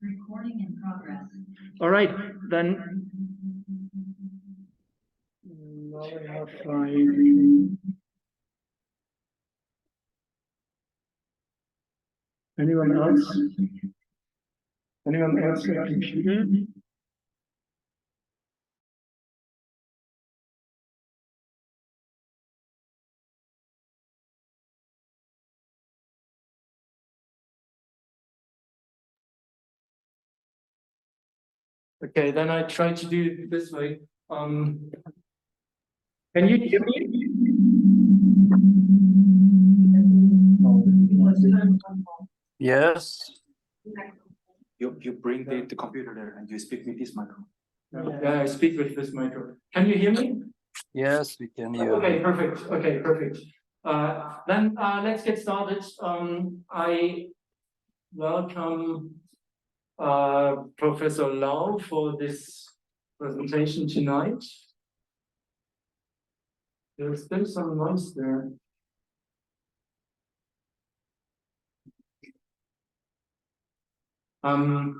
Recording in progress. All right, then. Now I have anyone else? Anyone else with a computer? Okay, then I try to do it this way. Can you hear me? Yes. You bring the computer there and you speak with this micro. Yeah, I speak with this micro. Can you hear me? Yes, we can hear. Okay, perfect. Okay, perfect. Then let's get started. I welcome Professor Lau for this presentation tonight. There's still some noise there. And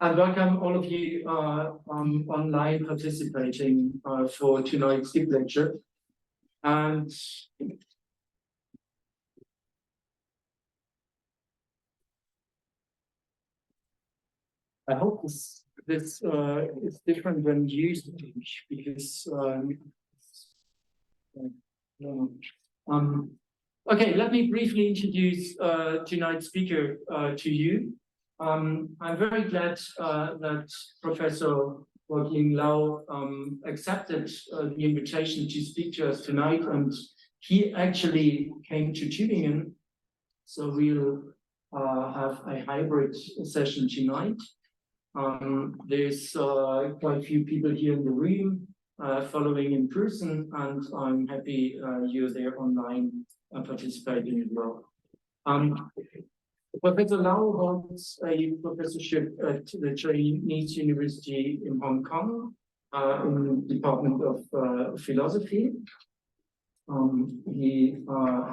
welcome all of you online participating for tonight's GIP lecture. And I hope this is different than used to be, because okay, let me briefly introduce tonight's speaker to you. I'm very glad that Professor Kwok-ying LAU accepted the invitation to speak to us tonight, and he actually came to Tübingen, so we'll have a hybrid session tonight. There's quite a few people here in the room following in person, and I'm happy you're there online participating as well. Professor Lau holds a professorship at the Chinese University in Hong Kong in the Department of Philosophy. He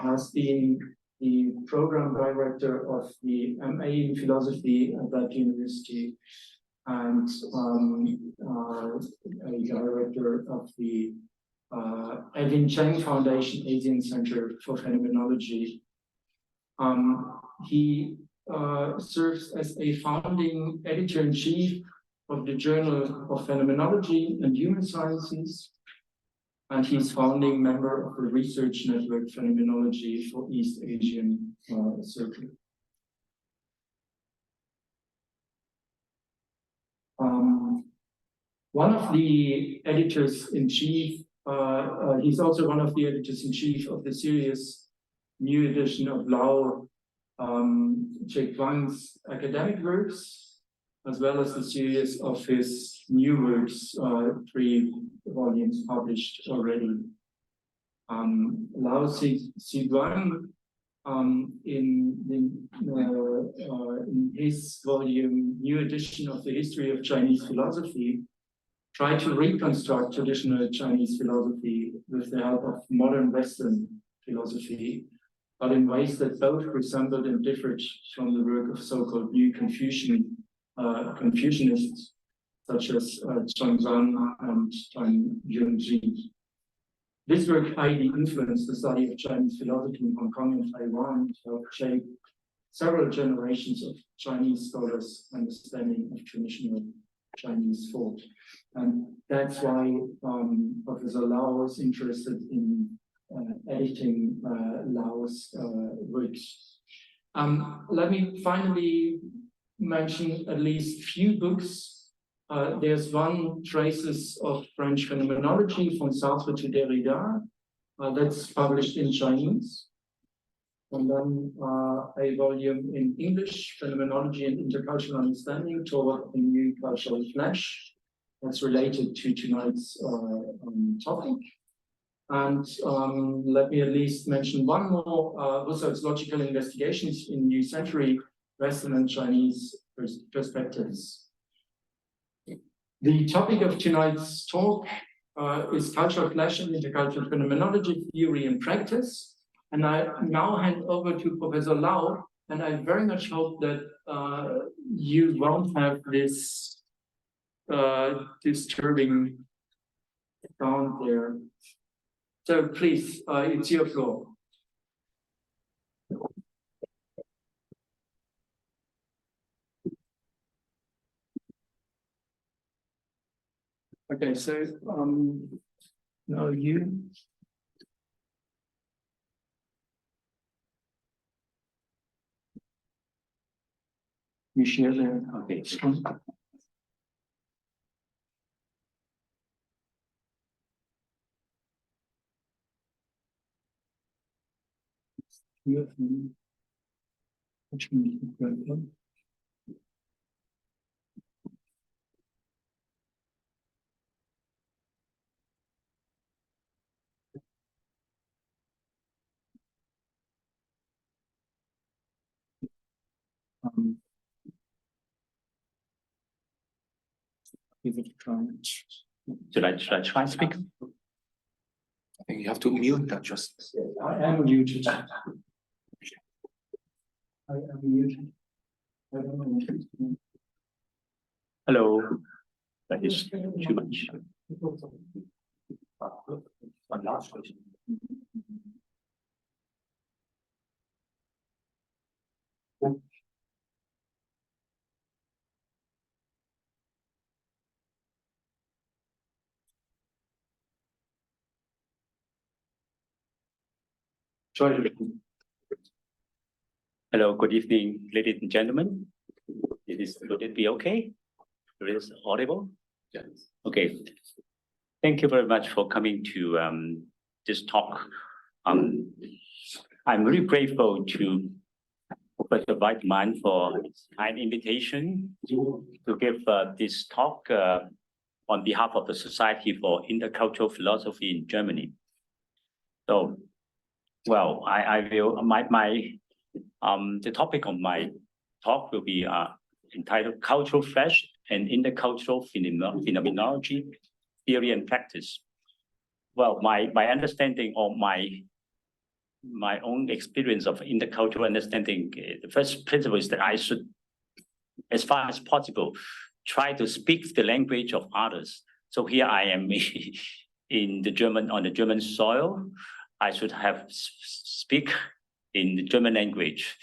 has been the program director of the MA in Philosophy at that university, and a director of the Edwin Cheng Foundation Asian Center for Phenomenology. He serves as a founding editor-in-chief of the Journal of Phenomenology and Human Sciences, and he's founding member of the Research Network Phenomenology for East Asian Circle. One of the editors-in-chief, he's also one of the editors-in-chief of the series new edition of Lau Wang's academic works, as well as the series of his new works, 3 volumes published already. Lau Wang, in his volume, New Edition of the History of Chinese Philosophy, tried to reconstruct traditional Chinese philosophy with the help of modern Western philosophy, but in ways that both resembled and differed from the work of so-called new Confucianists, such as Zhang and Tang Yunji. This work highly influenced the study of Chinese philosophy in Hong Kong and Taiwan to help shape several generations of Chinese scholars' understanding of traditional Chinese thought. And that's why Professor Lau was interested in editing Lau's works. Let me finally mention at least few books. There's one, Traces of French Phenomenology from Sartre to Derrida, that's published in Chinese. And then a volume in English, Phenomenology and Intercultural Understanding toward a New Cultural Flash, that's related to tonight's topic. And let me at least mention one more, Husserl's Logical Investigations in New Century, Western and Chinese Perspectives. The topic of tonight's talk is Cultural Clash and Intercultural Phenomenology, Theory and Practice. And I now hand over to Professor Lau And I very much hope that you won't have this disturbing sound there. So please, it's your floor. Okay, so now you. You share the screen. Which one? Give it a try. Should I try speak? I think you have to mute that just. I am muted. I am muted. I don't know. Hello. That is too much. One last question. Hello, good evening, ladies and gentlemen. Would it be okay? It is audible? Yes. Okay. Thank you very much for coming to this talk. I'm really grateful to Professor Weidmann for his kind invitation to give this talk on behalf of the Society for Intercultural Philosophy in Germany. So, well, I will the topic of my talk will be entitled Cultural Flash and Intercultural Phenomenology, Theory and Practice. Well, my understanding of my own experience of intercultural understanding, the first principle is that I should, as far as possible, try to speak the language of others. So here I am on the German soil. I should have speak in the German language.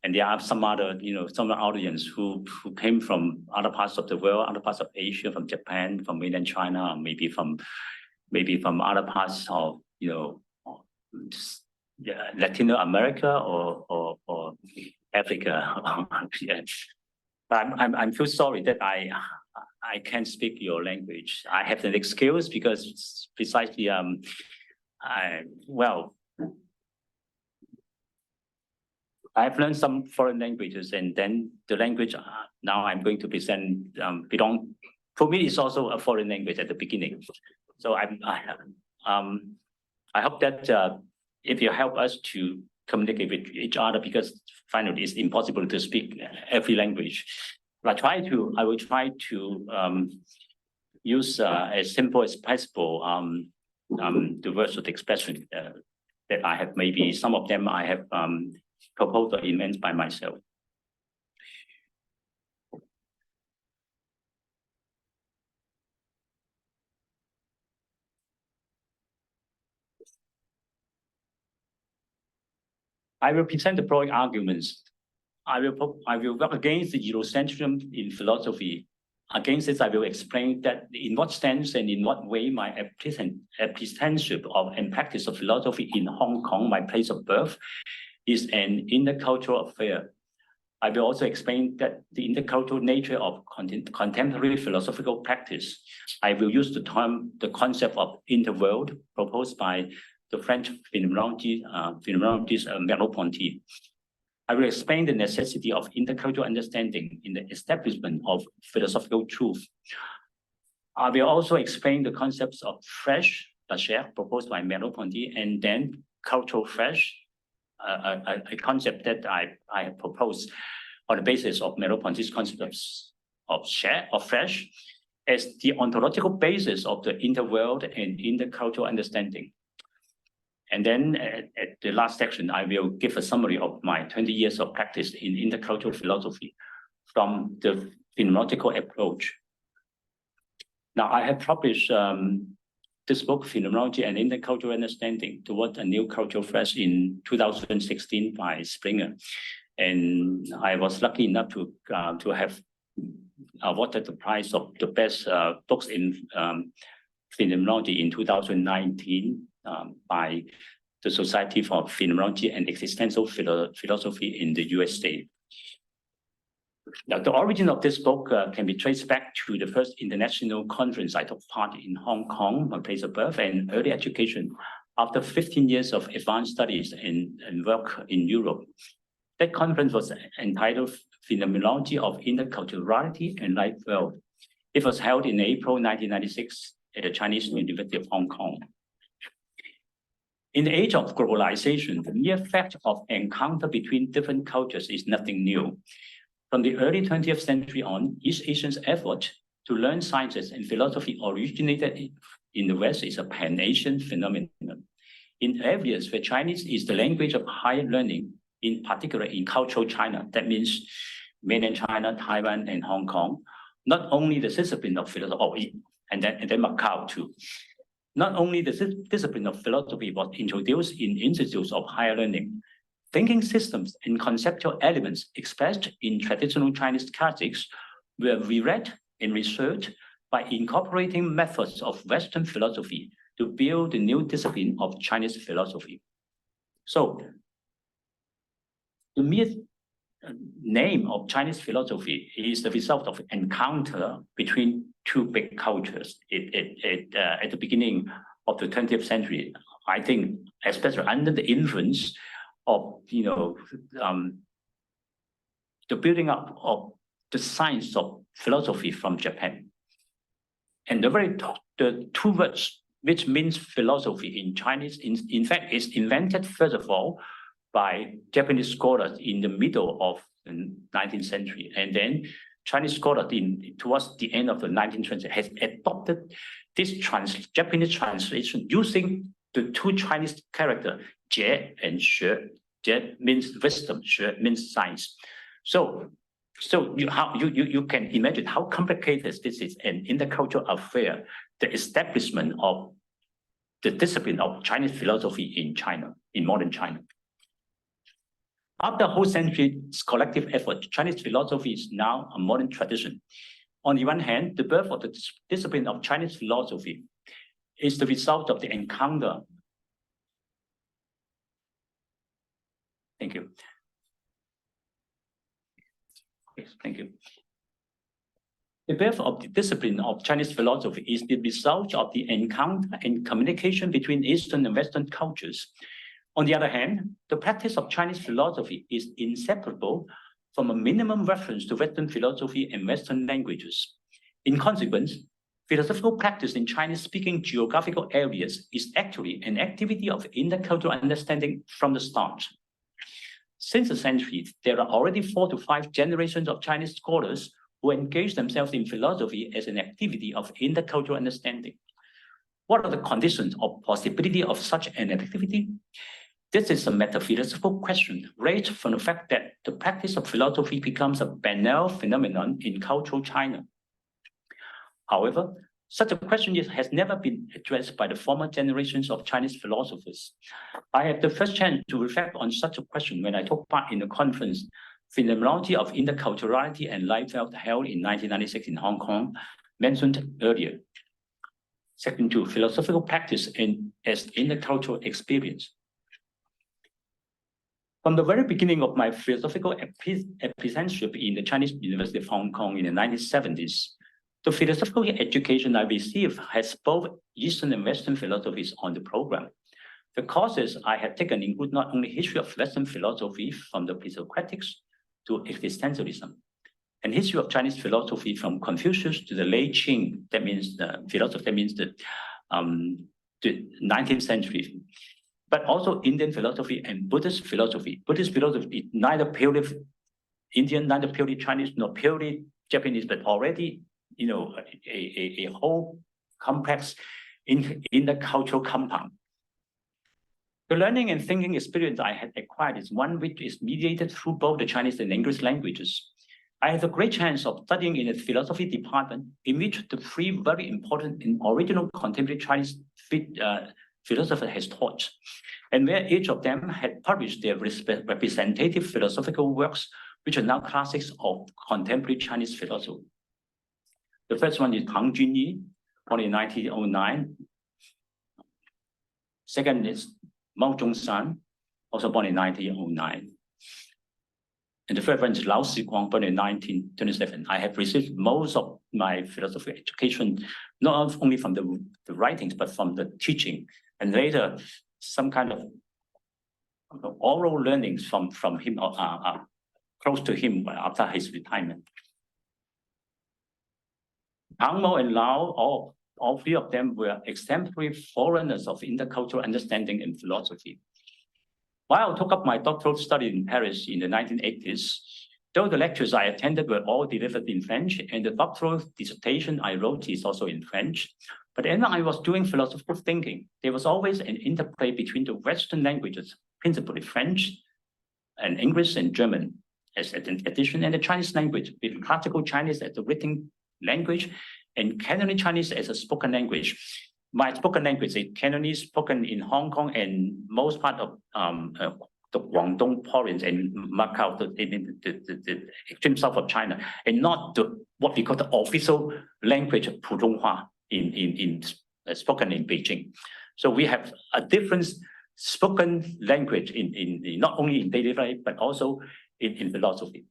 And there are some other, some audience who came from other parts of the world, other parts of Asia, from Japan, from mainland China, maybe from other parts of, Latin America or Africa. But I'm feel sorry that I can't speak your language. I have an excuse because precisely I've learned some foreign languages, and then the language now I'm going to present for me it's also a foreign language at the beginning. So I hope that if you help us to communicate with each other, because finally it's impossible to speak every language. But I will try to use as simple as possible the words of expression that I have. Maybe some of them I have proposed or invented by myself. I will present the following arguments. I will work against the Eurocentrism in philosophy. Against this, I will explain that in what sense and in what way my apprenticeship of and practice of philosophy in Hong Kong, my place of birth, is an intercultural affair. I will also explain that the intercultural nature of contemporary philosophical practice. I will use the concept of interworld proposed by the French phenomenologist Merleau-Ponty. I will explain the necessity of intercultural understanding in the establishment of philosophical truth. I will also explain the concepts of fresh, proposed by Merleau-Ponty, and then cultural fresh, a concept that I have proposed on the basis of Merleau-Ponty's concepts of fresh, as the ontological basis of the interworld and intercultural understanding. And then at the last section, I will give a summary of my 20 years of practice in intercultural philosophy from the phenomenological approach. Now, I have published this book, Phenomenology and Intercultural Understanding Toward a New Cultural Phase in 2016 by Springer. And I was lucky enough to have awarded the prize of the best books in phenomenology in 2019 by the Society for Phenomenology and Existential Philosophy in the USA. Now, the origin of this book can be traced back to the first international conference I took part in Hong Kong, my place of birth, and early education after 15 years of advanced studies and work in Europe. That conference was entitled Phenomenology of Interculturality and Life World. It was held in April 1996 at the Chinese University of Hong Kong. In the age of globalization, the mere fact of encounter between different cultures is nothing new. From the early 20th century on, East Asians' effort to learn sciences and philosophy originated in the West is a pan-Asian phenomenon. In areas where Chinese is the language of higher learning, in particular in cultural China, that means mainland China, Taiwan, and Hong Kong, not only the discipline of philosophy, and then Macau too. Not only the discipline of philosophy was introduced in institutes of higher learning, thinking systems and conceptual elements expressed in traditional Chinese classics were reread and researched by incorporating methods of Western philosophy to build the new discipline of Chinese philosophy. So, the mere name of Chinese philosophy is the result of encounter between two big cultures at the beginning of the 20th century. I think, especially under the influence of the building up of the science of philosophy from Japan, and the two words which means philosophy in Chinese, in fact, is invented first of all by Japanese scholars in the middle of the 19th century, and then Chinese scholars towards the end of the 19th century has adopted this Japanese translation using the two Chinese characters, Jie and Xue. Jie means wisdom, Xue means science. So you can imagine how complicated this is an intercultural affair, the establishment of the discipline of Chinese philosophy in China, in modern China. After a whole century's collective effort, Chinese philosophy is now a modern tradition. On the one hand, the birth of the discipline of Chinese philosophy is the result of the encounter. Thank you. Yes, thank you. The birth of the discipline of Chinese philosophy is the result of the encounter and communication between Eastern and Western cultures. On the other hand, the practice of Chinese philosophy is inseparable from a minimum reference to Western philosophy and Western languages. In consequence, philosophical practice in Chinese-speaking geographical areas is actually an activity of intercultural understanding from the start. Since the centuries, there are already 4 to 5 generations of Chinese scholars who engage themselves in philosophy as an activity of intercultural understanding. What are the conditions of possibility of such an activity? This is a metaphilosophical question raised from the fact that the practice of philosophy becomes a banal phenomenon in cultural China. However, such a question has never been addressed by the former generations of Chinese philosophers. I had the first chance to reflect on such a question when I took part in the conference, Phenomenology of Interculturality and Life held in 1996 in Hong Kong, mentioned earlier. Second, to philosophical practice as intercultural experience. From the very beginning of my philosophical apprenticeship in the Chinese University of Hong Kong in the 1970s, the philosophical education I received has both Eastern and Western philosophies on the program. The courses I had taken include not only history of Western philosophy from the pre-Socratics to existentialism, and history of Chinese philosophy from Confucius to the Lei Qing, that means the philosophy, that means the 19th century, but also Indian philosophy and Buddhist philosophy. Buddhist philosophy is neither purely Indian, neither purely Chinese, nor purely Japanese, but already, a whole complex in the cultural compound. The learning and thinking experience I had acquired is one which is mediated through both the Chinese and English languages. I had a great chance of studying in a philosophy department in which the three very important and original contemporary Chinese philosophers has taught, and where each of them had published their representative philosophical works, which are now classics of contemporary Chinese philosophy. The first one is Tang Junyi, born in 1909. Second is Mao Zhongshan, also born in 1909. And the third one is Lao Sikuang, born in 1927. I have received most of my philosophy education, not only from the writings, but from the teaching, and later some kind of oral learnings from him, close to him after his retirement. Tang, Mo, and Lao, all three of them were exemplary foreigners of intercultural understanding and philosophy. While I took up my doctoral study in Paris in the 1980s, though the lectures I attended were all delivered in French, and the doctoral dissertation I wrote is also in French, but when I was doing philosophical thinking, there was always an interplay between the Western languages, principally French and English and German, as an addition, and the Chinese language, with classical Chinese as the written language and Cantonese Chinese as a spoken language. My spoken language is Cantonese, spoken in Hong Kong and most part of the Guangdong province and Macau, the extreme south of China, and not what we call the official language of Putonghua spoken in Beijing. So we have a different spoken language in not only in daily life but also in philosophy.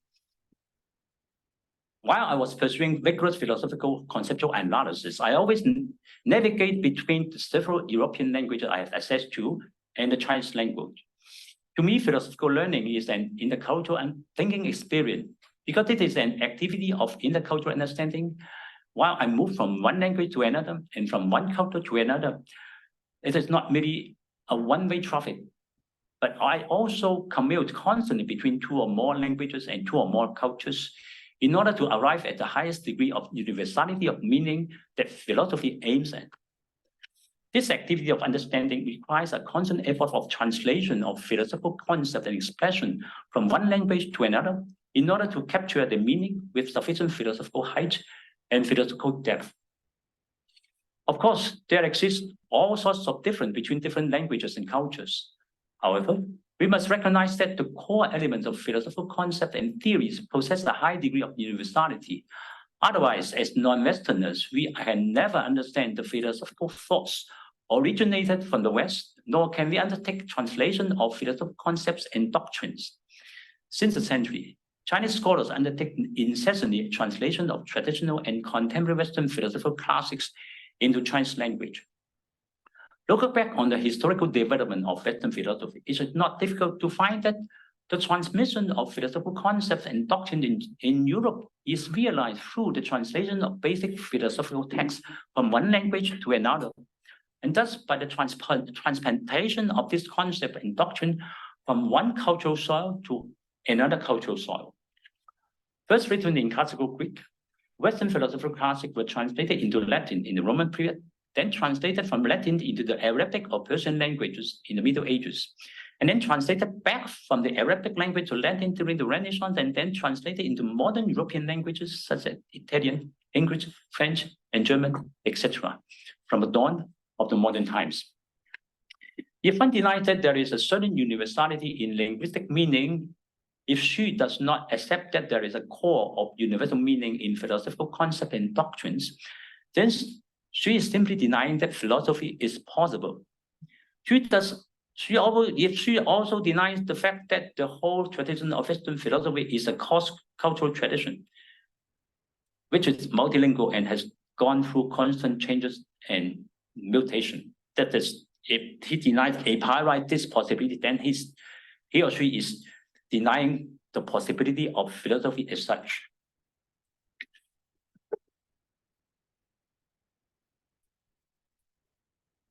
While I was pursuing vigorous philosophical conceptual analysis, I always navigate between the several European languages I have access to and the Chinese language. To me, philosophical learning is an intercultural and thinking experience because it is an activity of intercultural understanding. While I move from one language to another and from one culture to another, it is not merely a one-way traffic, but I also commute constantly between two or more languages and two or more cultures in order to arrive at the highest degree of universality of meaning that philosophy aims at. This activity of understanding requires a constant effort of translation of philosophical concept and expression from one language to another in order to capture the meaning with sufficient philosophical height and philosophical depth. Of course, there exists all sorts of difference between different languages and cultures. However, we must recognize that the core elements of philosophical concepts and theories possess a high degree of universality. Otherwise, as non-Westerners, we can never understand the philosophical thoughts originated from the West, nor can we undertake translation of philosophical concepts and doctrines. Since the century, Chinese scholars undertake incessantly translation of traditional and contemporary Western philosophical classics into Chinese language. Looking back on the historical development of Western philosophy, it is not difficult to find that the transmission of philosophical concepts and doctrine in Europe is realized through the translation of basic philosophical texts from one language to another, and thus by the transplantation of this concept and doctrine from one cultural soil to another cultural soil. First written in classical Greek, Western philosophical classics were translated into Latin in the Roman period, then translated from Latin into the Arabic or Persian languages in the Middle Ages, and then translated back from the Arabic language to Latin during the Renaissance, and then translated into modern European languages such as Italian, English, French, and German, etc., from the dawn of the modern times. If one denies that there is a certain universality in linguistic meaning, if she does not accept that there is a core of universal meaning in philosophical concepts and doctrines, then she is simply denying that philosophy is possible. If she also denies the fact that the whole tradition of Western philosophy is a cross-cultural tradition, which is multilingual and has gone through constant changes and mutation. That is, if he denies a priori this possibility, then he or she is denying the possibility of philosophy as such.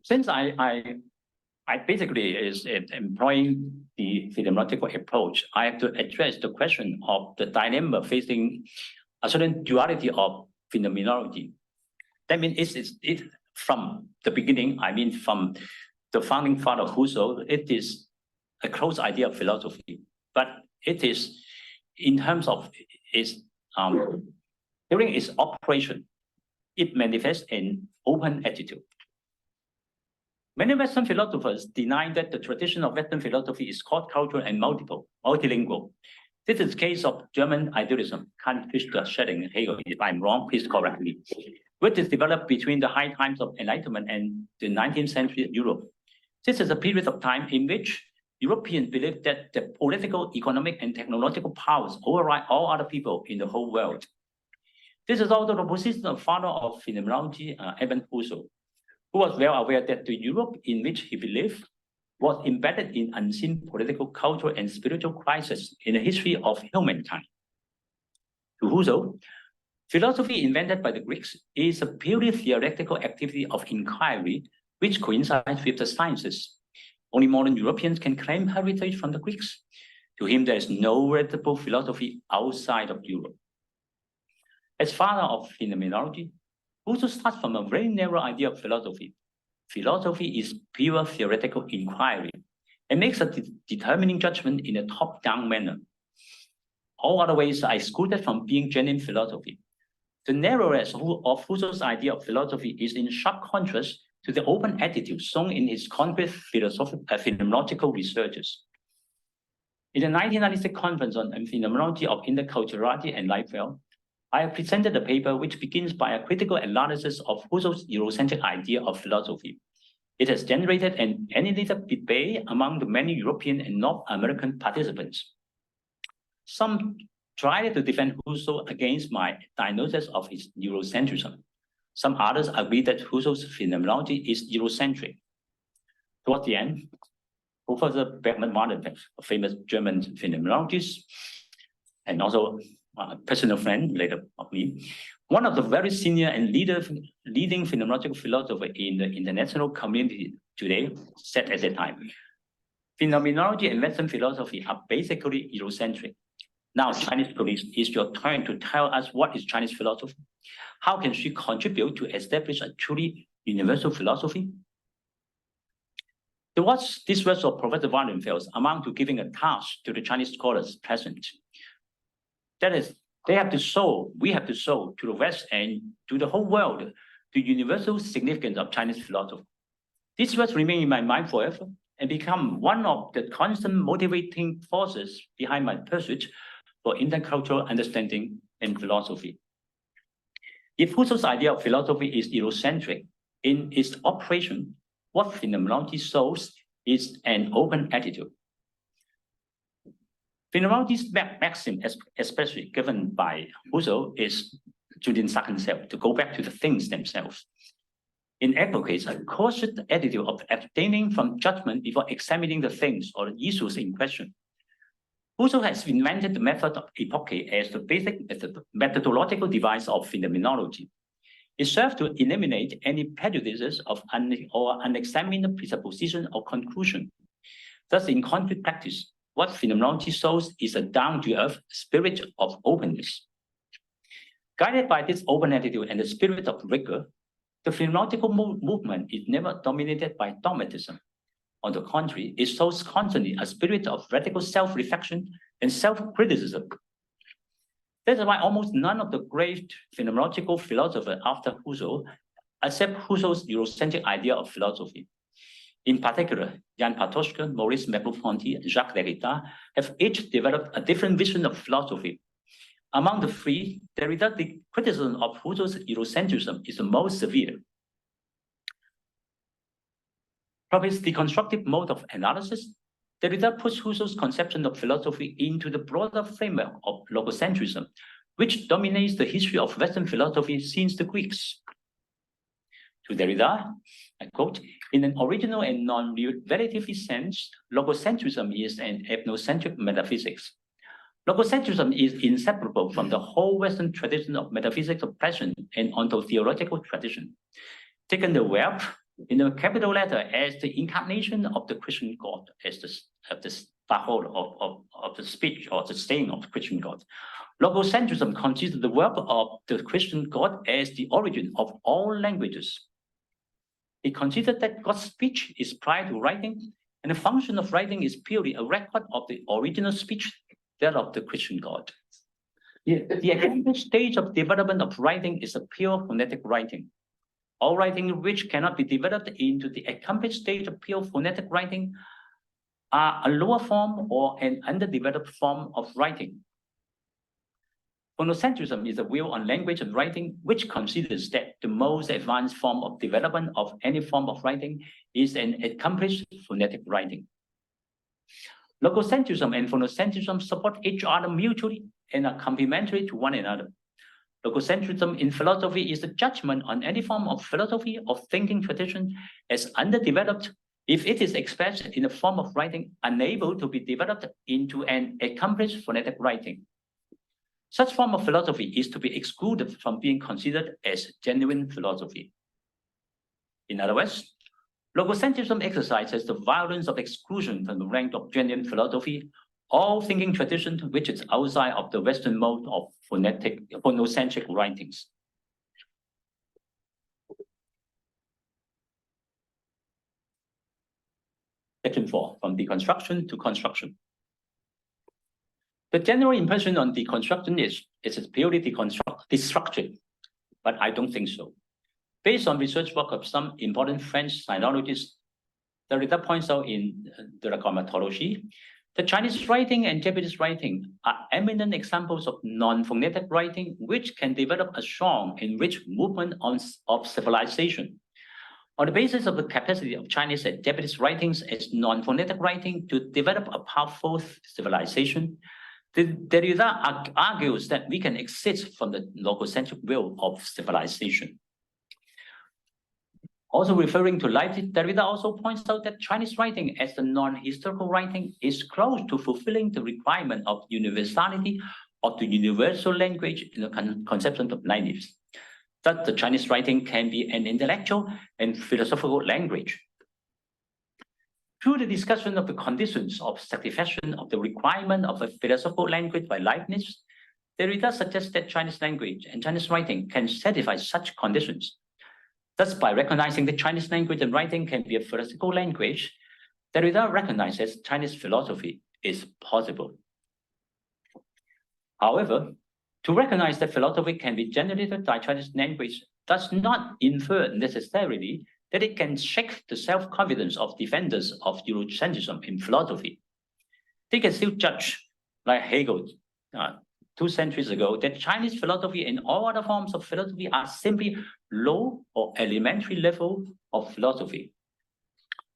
Since I basically is employing the phenomenological approach, I have to address the question of the dilemma facing a certain duality of phenomenology. That means it's from the beginning, I mean from the founding father of Husserl, it is a close idea of philosophy, but it is in terms of its during its operation, it manifests an open attitude. Many Western philosophers deny that the tradition of Western philosophy is cross-cultural and multilingual. This is the case of German idealism, Kant, Fichte, Schelling, Hegel. If I'm wrong, please correct me. Which is developed between the high times of Enlightenment and the 19th century Europe. This is a period of time in which Europeans believed that the political, economic, and technological powers override all other people in the whole world. This is also the position of father of phenomenology, Evan Husserl, who was well aware that the Europe in which he believed was embedded in unseen political, cultural, and spiritual crisis in the history of humankind. To Husserl, philosophy invented by the Greeks is a purely theoretical activity of inquiry which coincides with the sciences. Only modern Europeans can claim heritage from the Greeks. To him, there is no veritable philosophy outside of Europe. As father of phenomenology, Husserl starts from a very narrow idea of philosophy. Philosophy is pure theoretical inquiry and makes a determining judgment in a top-down manner. All other ways are excluded from being genuine philosophy. The narrowness of Husserl's idea of philosophy is in sharp contrast to the open attitude shown in his concrete phenomenological researches. In the 1996 conference on Phenomenology of Interculturality and Lifestyle, I have presented a paper which begins by a critical analysis of Husserl's Eurocentric idea of philosophy. It has generated an animated debate among the many European and North American participants. Some tried to defend Husserl against my diagnosis of his Eurocentrism. Some others agree that Husserl's phenomenology is Eurocentric. Towards the end, Professor Bergmann Wardenberg, a famous German phenomenologist, and also a personal friend later of me, one of the very senior and leading phenomenological philosophers in the international community today, said at that time, phenomenology and Western philosophy are basically Eurocentric. Now, Chinese police, it's your turn to tell us what is Chinese philosophy. How can she contribute to establish a truly universal philosophy? These words of Professor Wallenfels amount to giving a task to the Chinese scholars present. That is, we have to show to the West and to the whole world the universal significance of Chinese philosophy. These words remain in my mind forever and become one of the constant motivating forces behind my pursuit for intercultural understanding and philosophy. If Husserl's idea of philosophy is Eurocentric in its operation, what phenomenology shows is an open attitude. Phenomenology's maxim, especially given by Husserl, is Julian Sackenself, to go back to the things themselves. It advocates a cautious attitude of abstaining from judgment before examining the things or the issues in question. Husserl has invented the method of epoche as the basic methodological device of phenomenology. It serves to eliminate any prejudices of or unexamined presupposition or conclusion. Thus, in concrete practice, what phenomenology shows is a down-to-earth spirit of openness. Guided by this open attitude and the spirit of rigor, the phenomenological movement is never dominated by dogmatism. On the contrary, it shows constantly a spirit of radical self-reflection and self-criticism. That's why almost none of the great phenomenological philosophers after Husserl accept Husserl's Eurocentric idea of philosophy. In particular, Jan Patočka, Maurice Merleau-Ponty, and Jacques Derrida have each developed a different vision of philosophy. Among the three, Derrida's criticism of Husserl's Eurocentrism is the most severe. From his deconstructive mode of analysis, Derrida puts Husserl's conception of philosophy into the broader framework of logocentrism, which dominates the history of Western philosophy since the Greeks. To Derrida, I quote, in an original and non-relativist sense, logocentrism is an ethnocentric metaphysics. Logocentrism is inseparable from the whole Western tradition of metaphysics of present and ontological tradition. Taken the verb in the capital letter as the incarnation of the Christian God, as the of the speech or the saying of the Christian God. Logocentrism considers the verb of the Christian God as the origin of all languages. It considered that God's speech is prior to writing, and the function of writing is purely a record of the original speech, that of the Christian God. The accomplished stage of development of writing is a pure phonetic writing. All writing which cannot be developed into the accomplished stage of pure phonetic writing are a lower form or an underdeveloped form of writing. Phonocentrism is a view on language and writing which considers that the most advanced form of development of any form of writing is an accomplished phonetic writing. Logocentrism and phonocentrism support each other mutually and are complementary to one another. Logocentrism in philosophy is a judgment on any form of philosophy or thinking tradition as underdeveloped if it is expressed in a form of writing unable to be developed into an accomplished phonetic writing. Such form of philosophy is to be excluded from being considered as genuine philosophy. In other words, logocentrism exercises the violence of exclusion from the rank of genuine philosophy, all thinking tradition which is outside of the Western mode of phonocentric writings. Section 4, from deconstruction to construction. The general impression on deconstruction is it's purely destructive, but I don't think so. Based on research work of some important French sinologists, Derrida points out in the Grammatology, the Chinese writing and Japanese writing are eminent examples of non-phonetic writing which can develop a strong and rich movement of civilization. On the basis of the capacity of Chinese and Japanese writings as non-phonetic writing to develop a powerful civilization, Derrida argues that we can exist from the logocentric will of civilization. Also referring to Leipzig, Derrida also points out that Chinese writing as the non-historical writing is close to fulfilling the requirement of universality of the universal language in the conception of Leibniz. That the Chinese writing can be an intellectual and philosophical language. Through the discussion of the conditions of satisfaction of the requirement of a philosophical language by Leibniz, Derrida suggests that Chinese language and Chinese writing can satisfy such conditions. Thus, by recognizing that Chinese language and writing can be a philosophical language, Derrida recognizes Chinese philosophy is possible. However, to recognize that philosophy can be generated by Chinese language does not infer necessarily that it can shake the self-confidence of defenders of Eurocentrism in philosophy. They can still judge, like Hegel 2 centuries ago, that Chinese philosophy and all other forms of philosophy are simply low or elementary level of philosophy.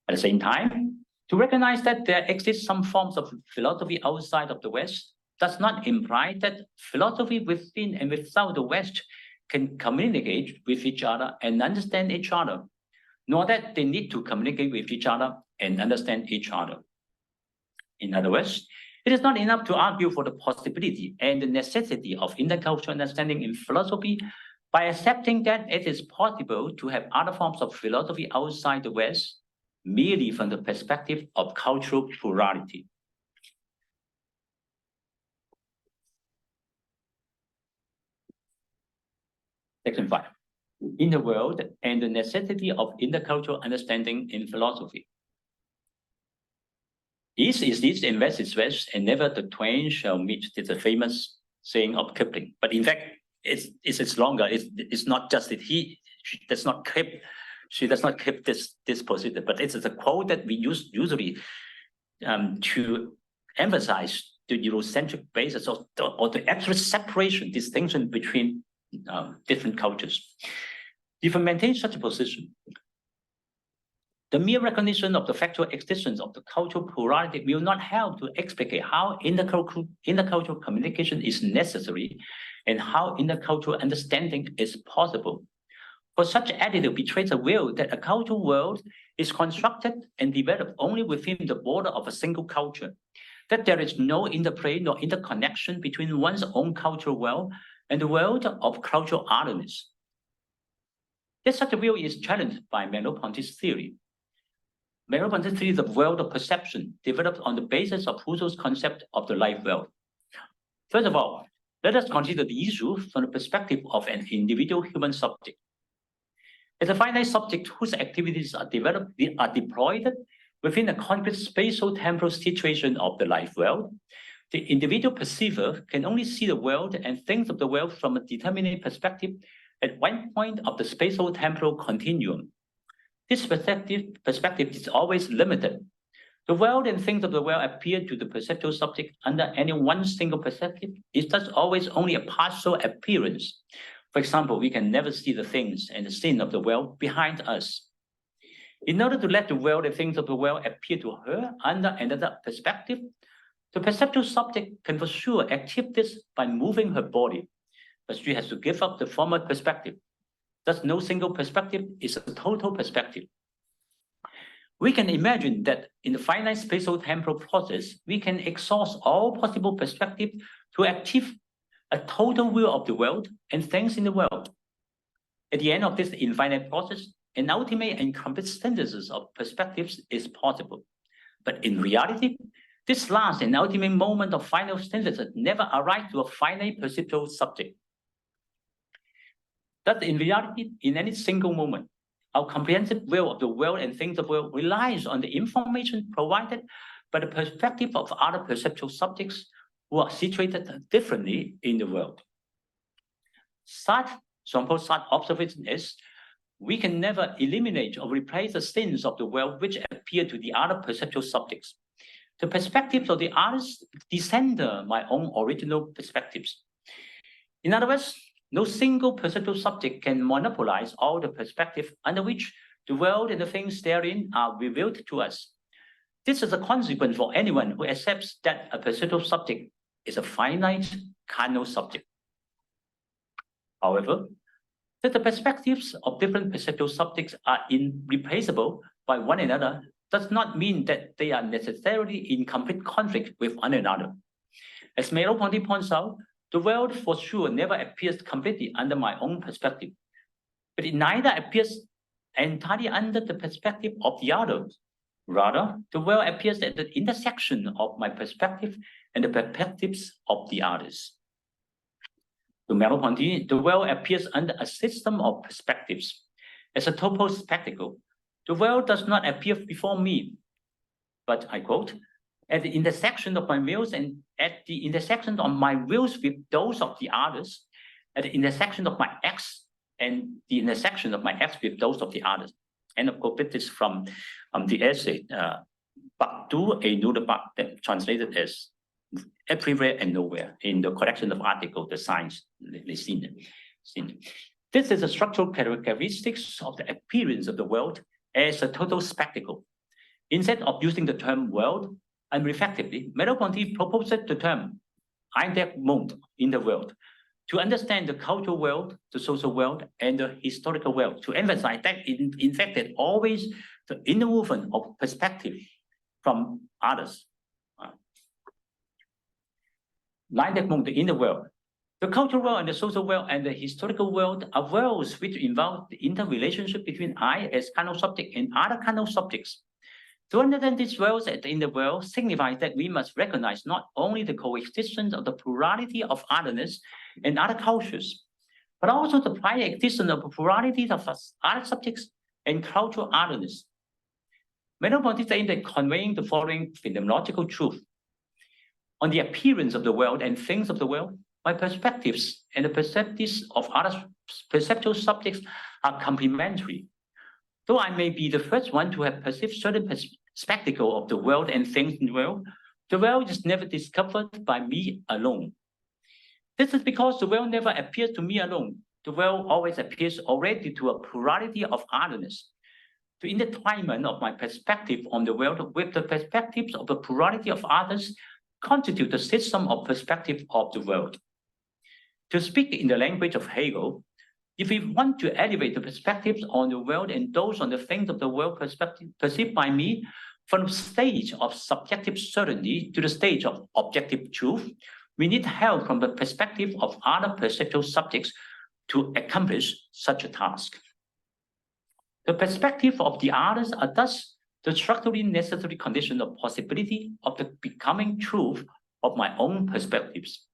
At the same time, to recognize that there exist some forms of philosophy outside of the West does not imply that philosophy within and without the West can communicate with each other and understand each other, nor that they need to communicate with each other and understand each other. In other words, it is not enough to argue for the possibility and the necessity of intercultural understanding in philosophy by accepting that it is possible to have other forms of philosophy outside the West, merely from the perspective of cultural plurality. Section 5, in the world and the necessity of intercultural understanding in philosophy. East is east and west is west, and never the twain shall meet. It's a famous saying of Kipling. But in fact, it's longer. It's not just that she does not keep this position, but it's a quote that we use usually to emphasize the Eurocentric basis or the absolute separation, distinction between different cultures. If we maintain such a position, the mere recognition of the factual existence of the cultural plurality will not help to explicate how intercultural communication is necessary and how intercultural understanding is possible. For such attitude betrays a will that a cultural world is constructed and developed only within the border of a single culture, that there is no interplay nor interconnection between one's own cultural world and the world of cultural otherness. Yet such a view is challenged by Merleau-Ponty's theory. Merleau-Ponty's theory is a world of perception developed on the basis of Husserl's concept of the life world. First of all, let us consider the issue from the perspective of an individual human subject. As a finite subject whose activities are deployed within a concrete spatial-temporal situation of the life world, the individual perceiver can only see the world and think of the world from a determinate perspective at one point of the spatial-temporal continuum. This perspective is always limited. The world and things of the world appear to the perceptual subject under any one single perspective. It thus always only a partial appearance. For example, we can never see the things and the scene of the world behind us. In order to let the world and things of the world appear to her under another perspective, the perceptual subject can for sure achieve this by moving her body, but she has to give up the former perspective. Thus, no single perspective is a total perspective. We can imagine that in the finite spatial temporal process, we can exhaust all possible perspectives to achieve a total view of the world and things in the world. At the end of this infinite process, an ultimate and complete synthesis of perspectives is possible. But in reality, this last and ultimate moment of final synthesis never arrives to a finite perceptual subject. Thus, in reality, in any single moment, our comprehensive view of the world and things of the world relies on the information provided by the perspective of other perceptual subjects who are situated differently in the world. Such observation is, we can never eliminate or replace the scenes of the world which appear to the other perceptual subjects. The perspectives of the others descend my own original perspectives. In other words, no single perceptual subject can monopolize all the perspective under which the world and the things therein are revealed to us. This is a consequence for anyone who accepts that a perceptual subject is a finite carnal subject. However, that the perspectives of different perceptual subjects are irreplaceable by one another does not mean that they are necessarily in complete conflict with one another. As Merleau-Ponty points out, the world for sure never appears completely under my own perspective, but it neither appears entirely under the perspective of the others. Rather, the world appears at the intersection of my perspective and the perspectives of the others. To Merleau-Ponty, the world appears under a system of perspectives. As a total spectacle, the world does not appear before me, but I quote, at the intersection of my views and at the intersection of my views with those of the others, at the intersection of my acts and the intersection of my acts with those of the others. And of course, this is from the essay, Partout et nulle part, translated as everywhere and nowhere in the collection of articles, the science, the scene. This is a structural characteristics of the appearance of the world as a total spectacle. Instead of using the term world, and reflectively, Merleau-Ponty proposed the term Eindeckmond in the world to understand the cultural world, the social world, and the historical world, to emphasize that in fact that always the inner movement of perspective from others. Eindeckmond in the world. The cultural world and the social world and the historical world are worlds which involve the interrelationship between I as carnal subject and other carnal subjects. To understand these worlds in the world signifies that we must recognize not only the coexistence of the plurality of otherness and other cultures, but also the prior existence of the plurality of other subjects and cultural otherness. Merleau-Ponty aimed at conveying the following phenomenological truth. On the appearance of the world and things of the world, my perspectives and the perspectives of other perceptual subjects are complementary. Though I may be the first one to have perceived certain spectacle of the world and things in the world is never discovered by me alone. This is because the world never appears to me alone. The world always appears already to a plurality of otherness. The intertwinement of my perspective on the world with the perspectives of the plurality of others constitute the system of perspective of the world. To speak in the language of Hegel, if we want to elevate the perspectives on the world and those on the things of the world perceived by me from the stage of subjective certainty to the stage of objective truth, we need help from the perspective of other perceptual subjects to accomplish such a task. The perspective of the others are thus the structurally necessary condition of possibility of the becoming truth of my own perspectives.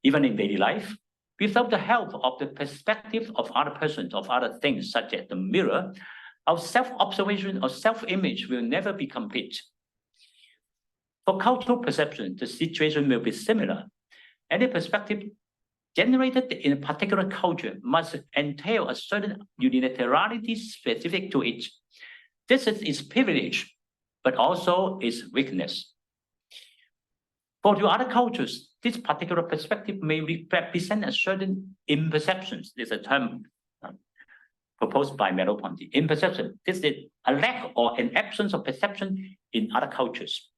Even in daily life, without the help of the perspective of other persons, of other things, such as the mirror, our self-observation or self-image will never be complete. For cultural perception, the situation will be similar. Any perspective generated in a particular culture must entail a certain unilaterality specific to it. This is its privilege, but also its weakness. For the other cultures, this particular perspective may represent a certain imperceptions. This is a term proposed by Merleau-Ponty. Imperception. This is a lack or an absence of perception in other cultures.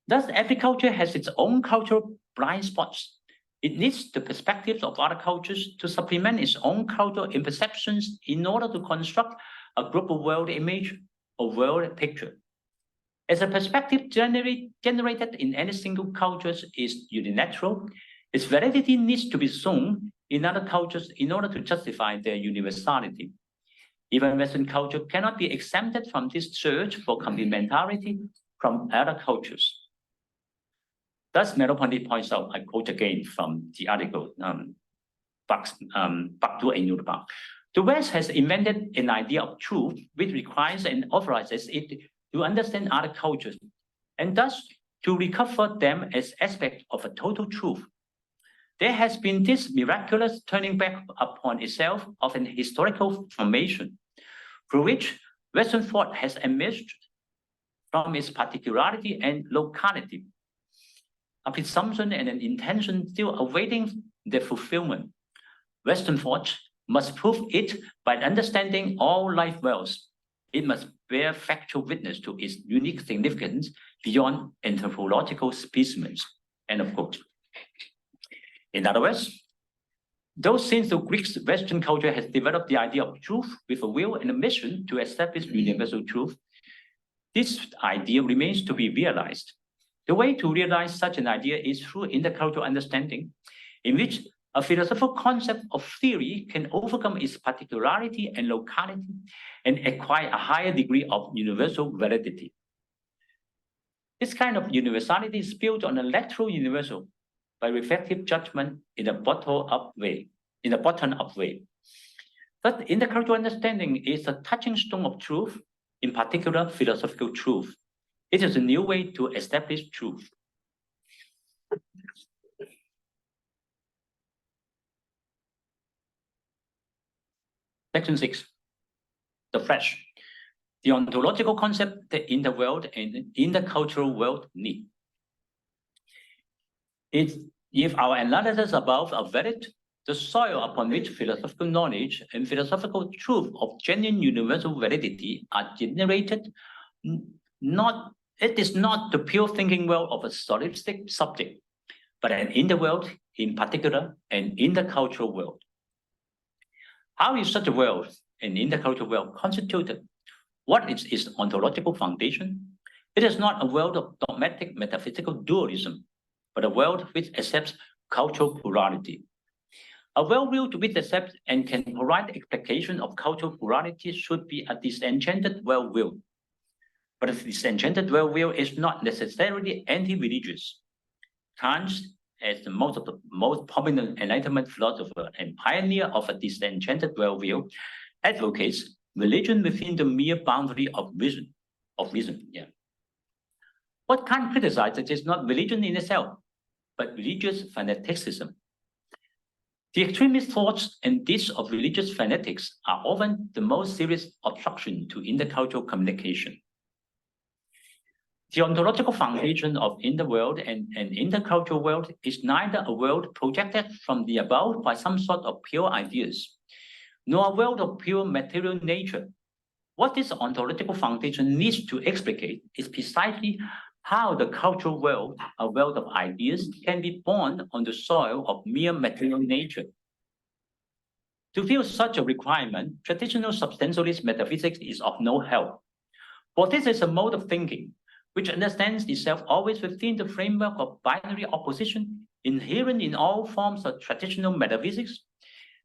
Thus, every culture has its own cultural blind spots. It needs the perspectives of other cultures to supplement its own cultural imperceptions in order to construct a global world image or world picture. As a perspective generated in any single culture is unilateral, its validity needs to be shown in other cultures in order to justify their universality. Even Western culture cannot be exempted from this search for complementarity from other cultures. Thus, Merleau-Ponty points out, I quote again from the article, Bak Du and Nudebak. The West has invented an idea of truth which requires and authorizes it to understand other cultures, and thus to recover them as aspects of a total truth. There has been this miraculous turning back upon itself of an historical formation, through which Western thought has emerged from its particularity and locality, a presumption and an intention still awaiting their fulfillment. Western thought must prove it by understanding all life wells. It must bear factual witness to its unique significance beyond anthropological specimens. End of quote. In other words, though since the Greek Western culture has developed the idea of truth with a will and a mission to establish universal truth, this idea remains to be realized. The way to realize such an idea is through intercultural understanding, in which a philosophical concept of theory can overcome its particularity and locality and acquire a higher degree of universal validity. This kind of universality is built on a lateral universal by reflective judgment in a bottom-up way. But intercultural understanding is a touching stone of truth, in particular philosophical truth. It is a new way to establish truth. Section 6, the flesh. The ontological concept that in the world and in the cultural world need. If our analysis above are valid, the soil upon which philosophical knowledge and philosophical truth of genuine universal validity are generated, it is not the pure thinking world of a solipsistic subject, but an inner world in particular and in the cultural world. How is such a world, an intercultural world, constituted? What is its ontological foundation? It is not a world of dogmatic metaphysical dualism, but a world which accepts cultural plurality. A worldview which accepts and can provide explication of cultural plurality should be a disenchanted worldview. But a disenchanted worldview is not necessarily anti-religious. Kant, as the most prominent Enlightenment philosopher and pioneer of a disenchanted worldview, advocates religion within the mere boundary of reason. What Kant criticizes is not religion in itself, but religious fanaticism. The extremist thoughts and deeds of religious fanatics are often the most serious obstruction to intercultural communication. The ontological foundation of the world and an intercultural world is neither a world projected from the above by some sort of pure ideas, nor a world of pure material nature. What this ontological foundation needs to explicate is precisely how the cultural world, a world of ideas, can be born on the soil of mere material nature. To fill such a requirement, traditional substantialist metaphysics is of no help. For this is a mode of thinking which understands itself always within the framework of binary opposition inherent in all forms of traditional metaphysics,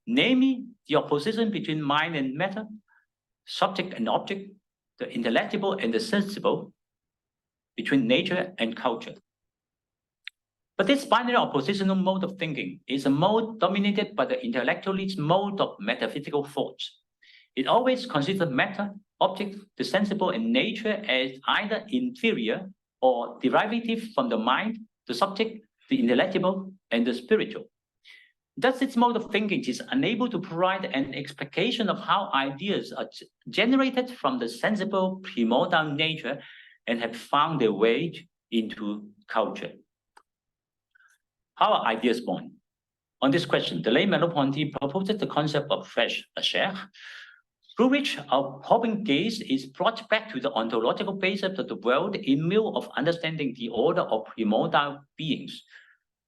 namely the opposition between mind and matter, subject and object, the intellectible and the sensible, between nature and culture. But this binary oppositional mode of thinking is a mode dominated by the intellectualist mode of metaphysical thought. It always considers matter, object, the sensible, and nature as either inferior or derivative from the mind, the subject, the intelligible, and the spiritual. Thus, its mode of thinking is unable to provide an explication of how ideas are generated from the sensible primordial nature and have found their way into culture. How are ideas born? On this question, the late Merleau-Ponty proposes the concept of fresh chair, through which our probing gaze is brought back to the ontological basis of the world in view of understanding the order of primordial beings.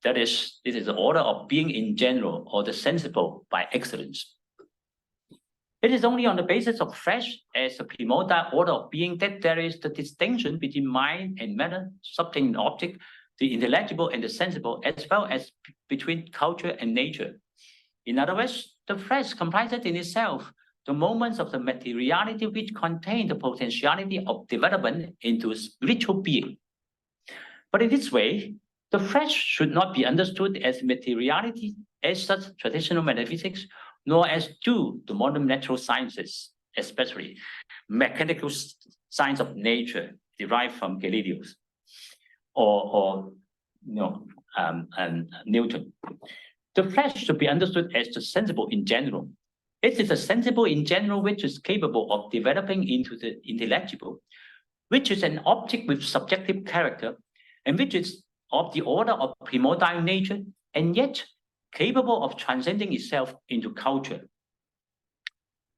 That is, this is the order of being in general, or the sensible by excellence. It is only on the basis of fresh as a primordial order of being that there is the distinction between mind and matter, subject and object, the intelligible and the sensible, as well as between culture and nature. In other words, the fresh comprises in itself the moments of the materiality which contain the potentiality of development into spiritual being. But in this way, the fresh should not be understood as materiality as such traditional metaphysics, nor as do the modern natural sciences, especially mechanical science of nature derived from Galileo or Newton. The flesh should be understood as the sensible in general. It is a sensible in general which is capable of developing into the intelligible, which is an object with subjective character, and which is of the order of primordial nature, and yet capable of transcending itself into culture.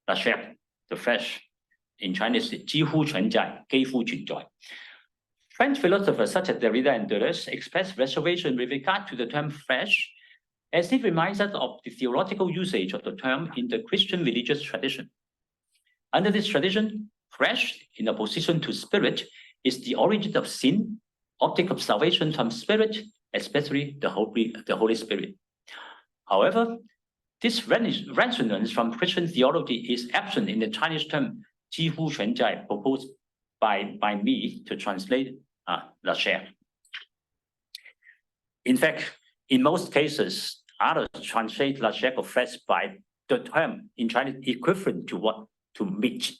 The shape, the flesh, in Chinese, 几乎存在, 几乎存在. French philosophers such as Derrida and Deleuze express reservation with regard to the term flesh, as it reminds us of the theological usage of the term in the Christian religious tradition. Under this tradition, flesh, in opposition to spirit, is the origin of sin, object of salvation from spirit, especially the Holy Spirit. However, this resonance from Christian theology is absent in the Chinese term 几乎存在, proposed by me to translate la chair. In fact, in most cases, others translate la chair of flesh by the term in Chinese equivalent to what? To meat.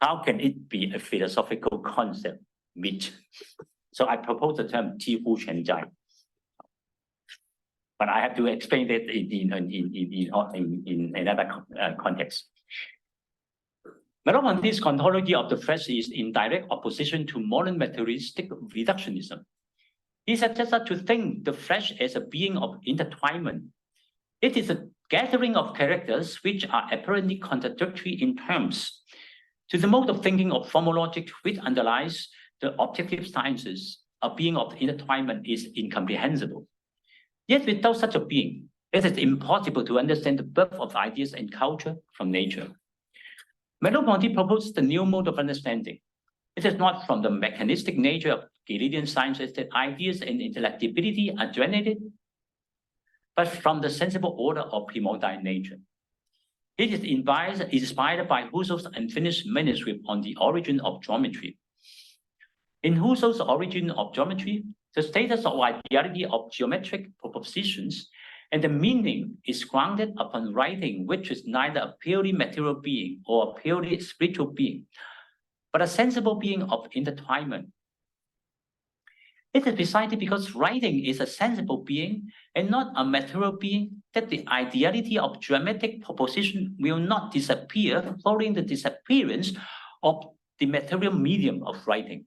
How can it be a philosophical concept, meat? So I propose the term 几乎存在. But I have to explain it in another context. Merleau-Ponty's ontology of the flesh is in direct opposition to modern materialistic reductionism. He suggests us to think the flesh as a being of intertwinement. It is a gathering of characters which are apparently contradictory in terms. To the mode of thinking of formal logic which underlies the objective sciences, a being of intertwinement is incomprehensible. Yet without such a being, it is impossible to understand the birth of ideas and culture from nature. Merleau-Ponty proposes the new mode of understanding. It is not from the mechanistic nature of Galilean sciences that ideas and intellectibility are generated, but from the sensible order of primordial nature. It is inspired by Husserl's unfinished manuscript on the origin of geometry. In Husserl's Origin of Geometry, the status of ideality of geometric propositions and the meaning is grounded upon writing, which is neither a purely material being or a purely spiritual being, but a sensible being of intertwinement. It is precisely because writing is a sensible being and not a material being that the ideality of geometric proposition will not disappear following the disappearance of the material medium of writing.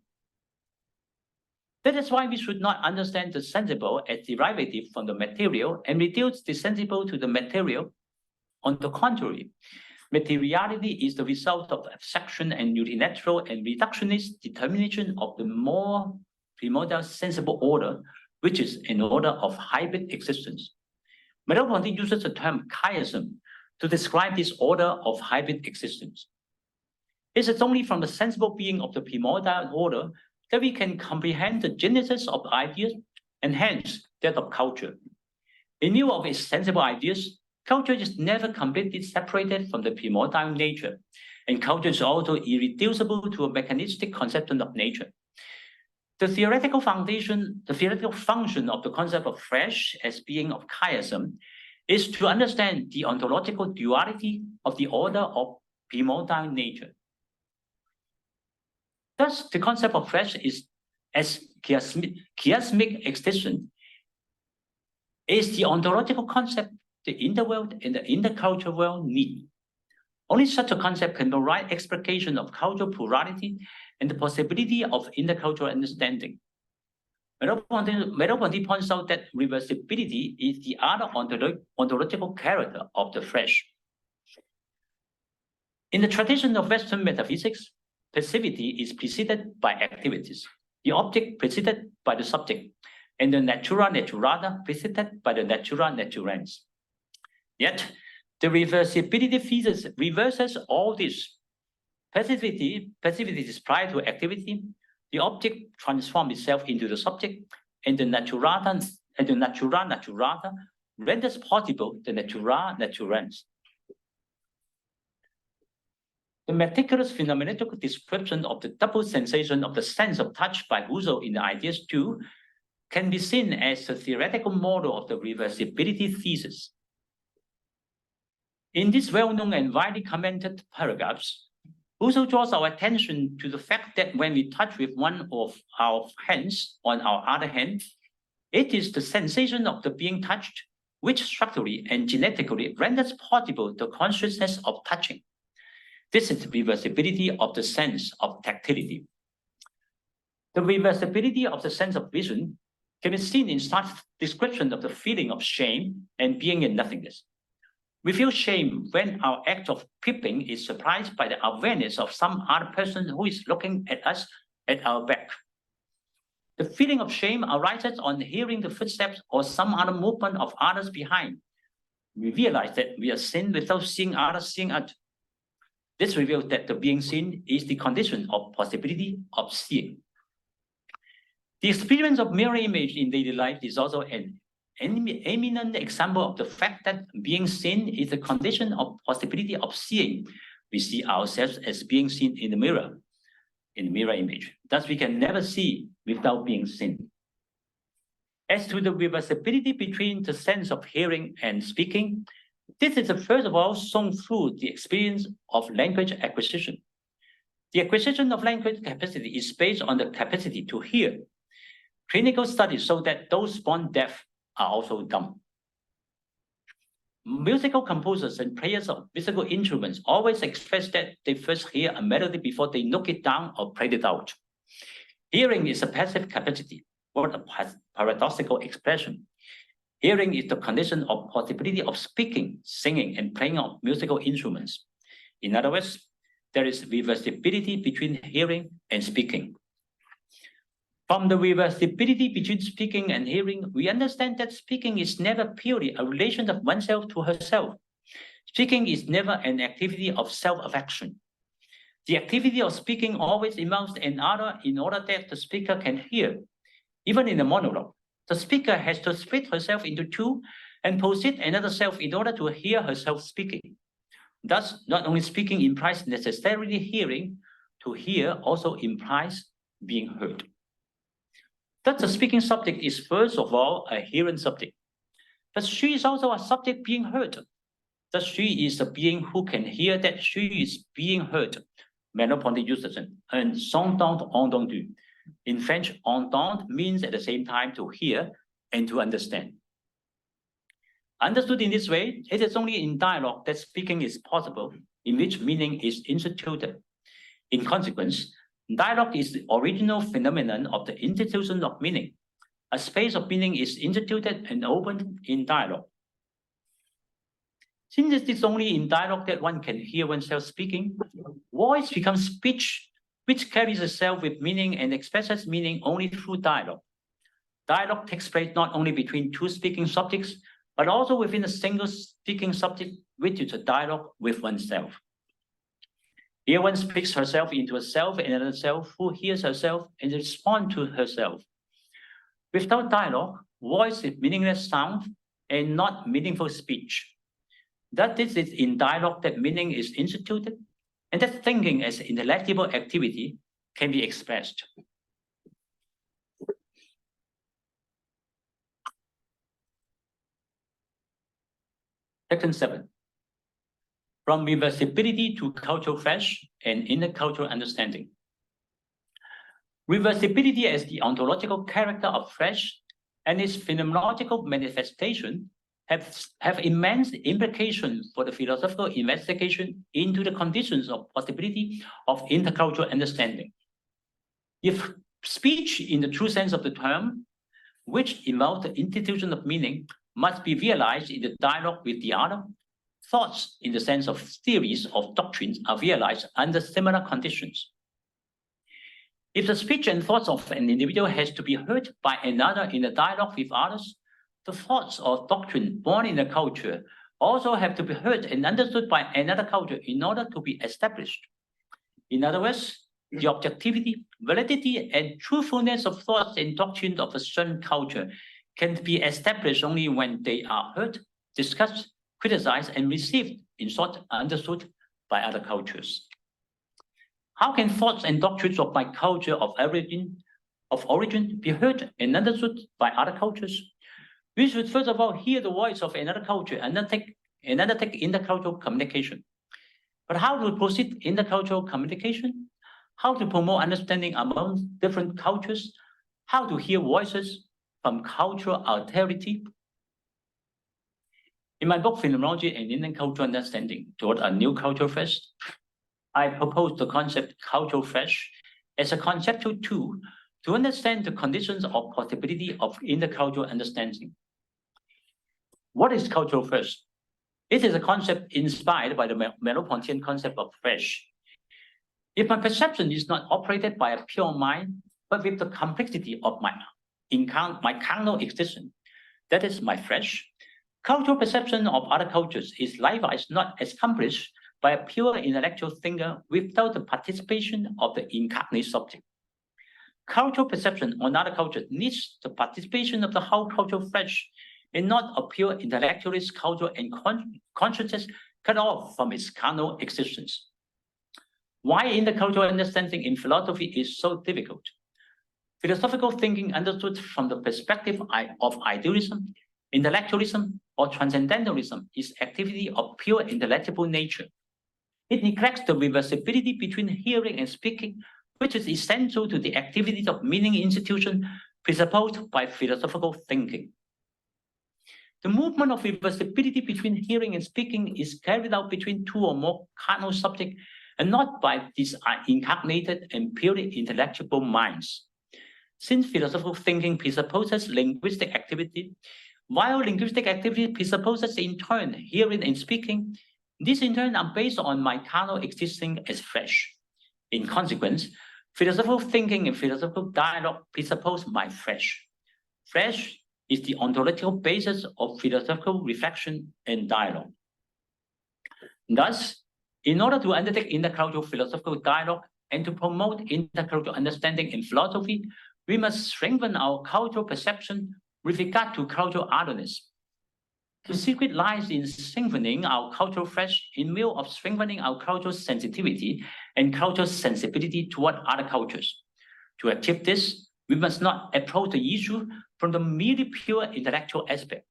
That is why we should not understand the sensible as derivative from the material and reduce the sensible to the material. On the contrary, materiality is the result of abstraction and unilateral and reductionist determination of the more primordial sensible order, which is an order of hybrid existence. Merleau-Ponty uses the term chiasm to describe this order of hybrid existence. It is only from the sensible being of the primordial order that we can comprehend the genesis of ideas and hence that of culture. In view of its sensible ideas, culture is never completely separated from the primordial nature, and culture is also irreducible to a mechanistic conception of nature. The theoretical function of the concept of flesh as being of chiasm is to understand the ontological duality of the order of primordial nature. Thus, the concept of flesh is as chiasmic extension is the ontological concept the interworld and the intercultural world need. Only such a concept can provide explication of cultural plurality and the possibility of intercultural understanding. Merleau-Ponty points out that reversibility is the other ontological character of the flesh. In the tradition of Western metaphysics, passivity is preceded by activities, the object preceded by the subject, and the natura naturata preceded by the natura naturans. Yet, the reversibility thesis reverses all this. Passivity is prior to activity, the object transforms itself into the subject, and the natura naturata renders possible the natura naturans. The meticulous phenomenological description of the double sensation of the sense of touch by Husserl in the Ideas 2 can be seen as a theoretical model of the reversibility thesis. In these well-known and widely commented paragraphs, Husserl draws our attention to the fact that when we touch with one of our hands on our other hand, it is the sensation of the being touched which structurally and genetically renders possible the consciousness of touching. This is the reversibility of the sense of tactility. The reversibility of the sense of vision can be seen in Sartre's description of the feeling of shame and being in nothingness. We feel shame when our act of peeping is surprised by the awareness of some other person who is looking at us at our back. The feeling of shame arises on hearing the footsteps or some other movement of others behind. We realize that we are seen without seeing others seeing us. This reveals that the being seen is the condition of possibility of seeing. The experience of mirror image in daily life is also an eminent example of the fact that being seen is a condition of possibility of seeing. We see ourselves as being seen in the mirror image. Thus, we can never see without being seen. As to the reversibility between the sense of hearing and speaking, this is first of all shown through the experience of language acquisition. The acquisition of language capacity is based on the capacity to hear. Clinical studies show that those born deaf are also dumb. Musical composers and players of musical instruments always express that they first hear a melody before they note it down or play it out. Hearing is a passive capacity, or a paradoxical expression. Hearing is the condition of possibility of speaking, singing, and playing of musical instruments. In other words, there is reversibility between hearing and speaking. From the reversibility between speaking and hearing, we understand that speaking is never purely a relation of oneself to herself. Speaking is never an activity of self-affection. The activity of speaking always involves another in order that the speaker can hear. Even in a monologue, the speaker has to split herself into two and possess another self in order to hear herself speaking. Thus, not only speaking implies necessarily hearing, to hear also implies being heard. Thus, the speaking subject is first of all a hearing subject. But she is also a subject being heard. Thus, she is a being who can hear that she is being heard. Merleau-Ponty uses un s'entend entendu. In French, entendre means at the same time to hear and to understand. Understood in this way, it is only in dialogue that speaking is possible, in which meaning is instituted. In consequence, dialogue is the original phenomenon of the institution of meaning. A space of meaning is instituted and opened in dialogue. Since it is only in dialogue that one can hear oneself speaking, voice becomes speech, which carries itself with meaning and expresses meaning only through dialogue. Dialogue takes place not only between two speaking subjects, but also within a single speaking subject, which is a dialogue with oneself. Here one speaks herself into a self and another self who hears herself and responds to herself. Without dialogue, voice is meaningless sound and not meaningful speech. That this is in dialogue that meaning is instituted, and that thinking as intellectible activity can be expressed. Section 7. From reversibility to cultural fresh and intercultural understanding. Reversibility as the ontological character of fresh and its phenomenological manifestation have immense implications for the philosophical investigation into the conditions of possibility of intercultural understanding. If speech in the true sense of the term, which involves the institution of meaning, must be realized in the dialogue with the other, thoughts in the sense of theories of doctrines are realized under similar conditions. If the speech and thoughts of an individual has to be heard by another in a dialogue with others, the thoughts or doctrine born in a culture also have to be heard and understood by another culture in order to be established. In other words, the objectivity, validity, and truthfulness of thoughts and doctrines of a certain culture can be established only when they are heard, discussed, criticized, and received, in short, understood by other cultures. How can thoughts and doctrines of my culture of origin be heard and understood by other cultures? We should first of all hear the voice of another culture and undertake intercultural communication. But how to proceed intercultural communication? How to promote understanding among different cultures? How to hear voices from cultural alterity? In my book, Phenomenology and Intercultural Understanding Toward a New Cultural Fresh, I propose the concept cultural fresh as a conceptual tool to understand the conditions of possibility of intercultural understanding. What is cultural fresh? It is a concept inspired by the Merleau-Pontian concept of fresh. If my perception is not operated by a pure mind, but with the complexity of my carnal existence, that is my fresh, cultural perception of other cultures is likewise not accomplished by a pure intellectual thinker without the participation of the incarnate subject. Cultural perception on other cultures needs the participation of the whole cultural fresh, and not a pure intellectualist culture and consciousness cut off from its carnal existence. Why intercultural understanding in philosophy is so difficult? Philosophical thinking understood from the perspective of idealism, intellectualism, or transcendentalism is activity of pure intellectual nature. It neglects the reversibility between hearing and speaking, which is essential to the activities of meaning institution presupposed by philosophical thinking. The movement of reversibility between hearing and speaking is carried out between two or more carnal subjects and not by these incarnated and purely intellectual minds. Since philosophical thinking presupposes linguistic activity, while linguistic activity presupposes in turn hearing and speaking, these in turn are based on my carnal existing as fresh. In consequence, philosophical thinking and philosophical dialogue presuppose my fresh. Fresh is the ontological basis of philosophical reflection and dialogue. Thus, in order to undertake intercultural philosophical dialogue and to promote intercultural understanding in philosophy, we must strengthen our cultural perception with regard to cultural otherness. The secret lies in strengthening our cultural fresh in view of strengthening our cultural sensitivity and cultural sensibility toward other cultures. To achieve this, we must not approach the issue from the merely pure intellectual aspect.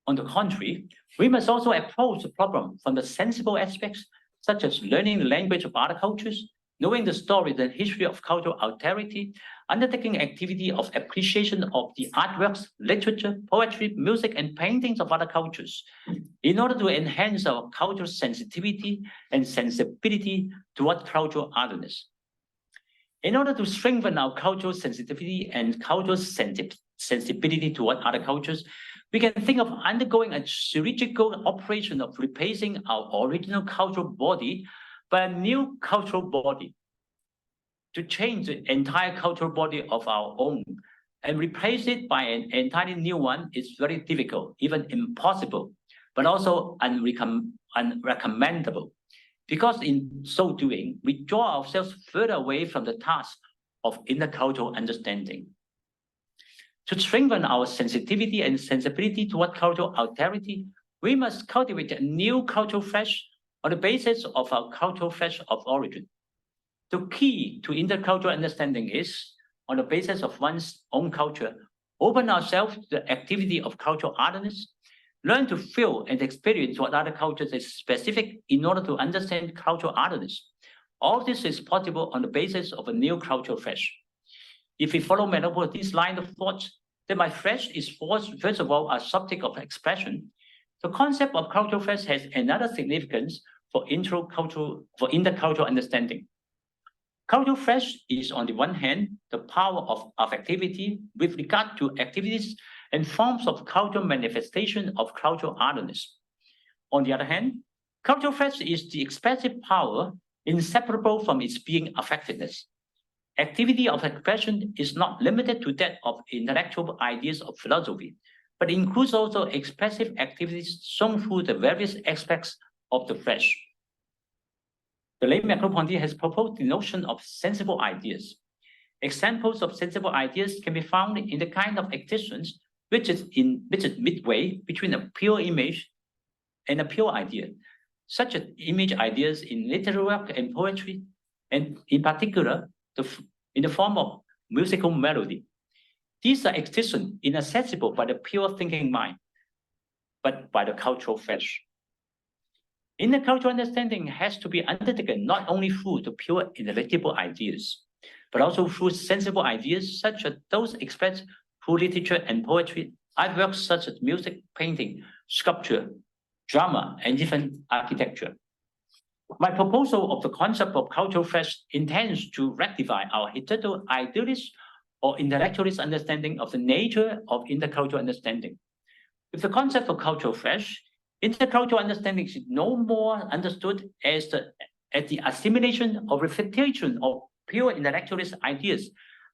On the contrary, we must also approach the problem from the sensible aspects, such as learning the language of other cultures, knowing the story and history of cultural alterity, undertaking activity of appreciation of the artworks, literature, poetry, music, and paintings of other cultures, in order to enhance our cultural sensitivity and sensibility toward cultural otherness. In order to strengthen our cultural sensitivity and cultural sensibility toward other cultures, we can think of undergoing a surgical operation of replacing our original cultural body by a new cultural body. To change the entire cultural body of our own and replace it by an entirely new one is very difficult, even impossible, but also unrecommendable. Because in so doing, we draw ourselves further away from the task of intercultural understanding. To strengthen our sensitivity and sensibility toward cultural alterity, we must cultivate a new cultural fresh on the basis of our cultural fresh of origin. The key to intercultural understanding is, on the basis of one's own culture, open ourselves to the activity of cultural otherness, learn to feel and experience what other cultures is specific in order to understand cultural otherness. All this is possible on the basis of a new cultural flesh. If we follow Merleau-Ponty's line of thought, then my flesh is first of all a subject of expression. The concept of cultural flesh has another significance for intercultural understanding. Cultural flesh is, on the one hand, the power of affectivity with regard to activities and forms of cultural manifestation of cultural otherness. On the other hand, cultural flesh is the expressive power inseparable from its being affectiveness. Activity of expression is not limited to that of intellectual ideas of philosophy, but includes also expressive activities shown through the various aspects of the flesh. The late Merleau-Ponty has proposed the notion of sensible ideas. Examples of sensible ideas can be found in the kind of existence which is midway between a pure image and a pure idea, such as image ideas in literary work and poetry, and in particular, in the form of musical melody. These are existence inaccessible by the pure thinking mind, but by the cultural flesh. Intercultural understanding has to be undertaken not only through the pure intellectual ideas, but also through sensible ideas such as those expressed through literature and poetry, artworks such as music, painting, sculpture, drama, and even architecture. My proposal of the concept of cultural flesh intends to rectify our hitherto idealist or intellectualist understanding of the nature of intercultural understanding. With the concept of cultural flesh, intercultural understanding is no more understood as the assimilation or reflection of pure intellectualist ideas,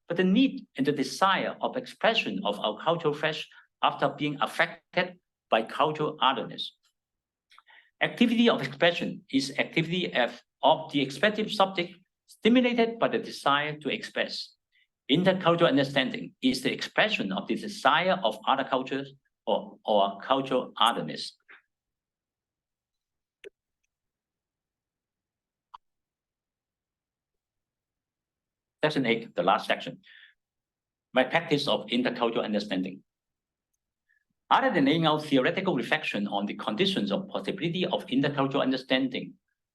but the need and the desire of expression of our cultural flesh after being affected by cultural otherness. Activity of expression is activity of the expressive subject stimulated by the desire to express. Intercultural understanding is the expression of the desire of other cultures or cultural otherness. Section 8, the last section. My practice of intercultural understanding. Other than laying out theoretical reflection on the conditions of possibility of intercultural understanding,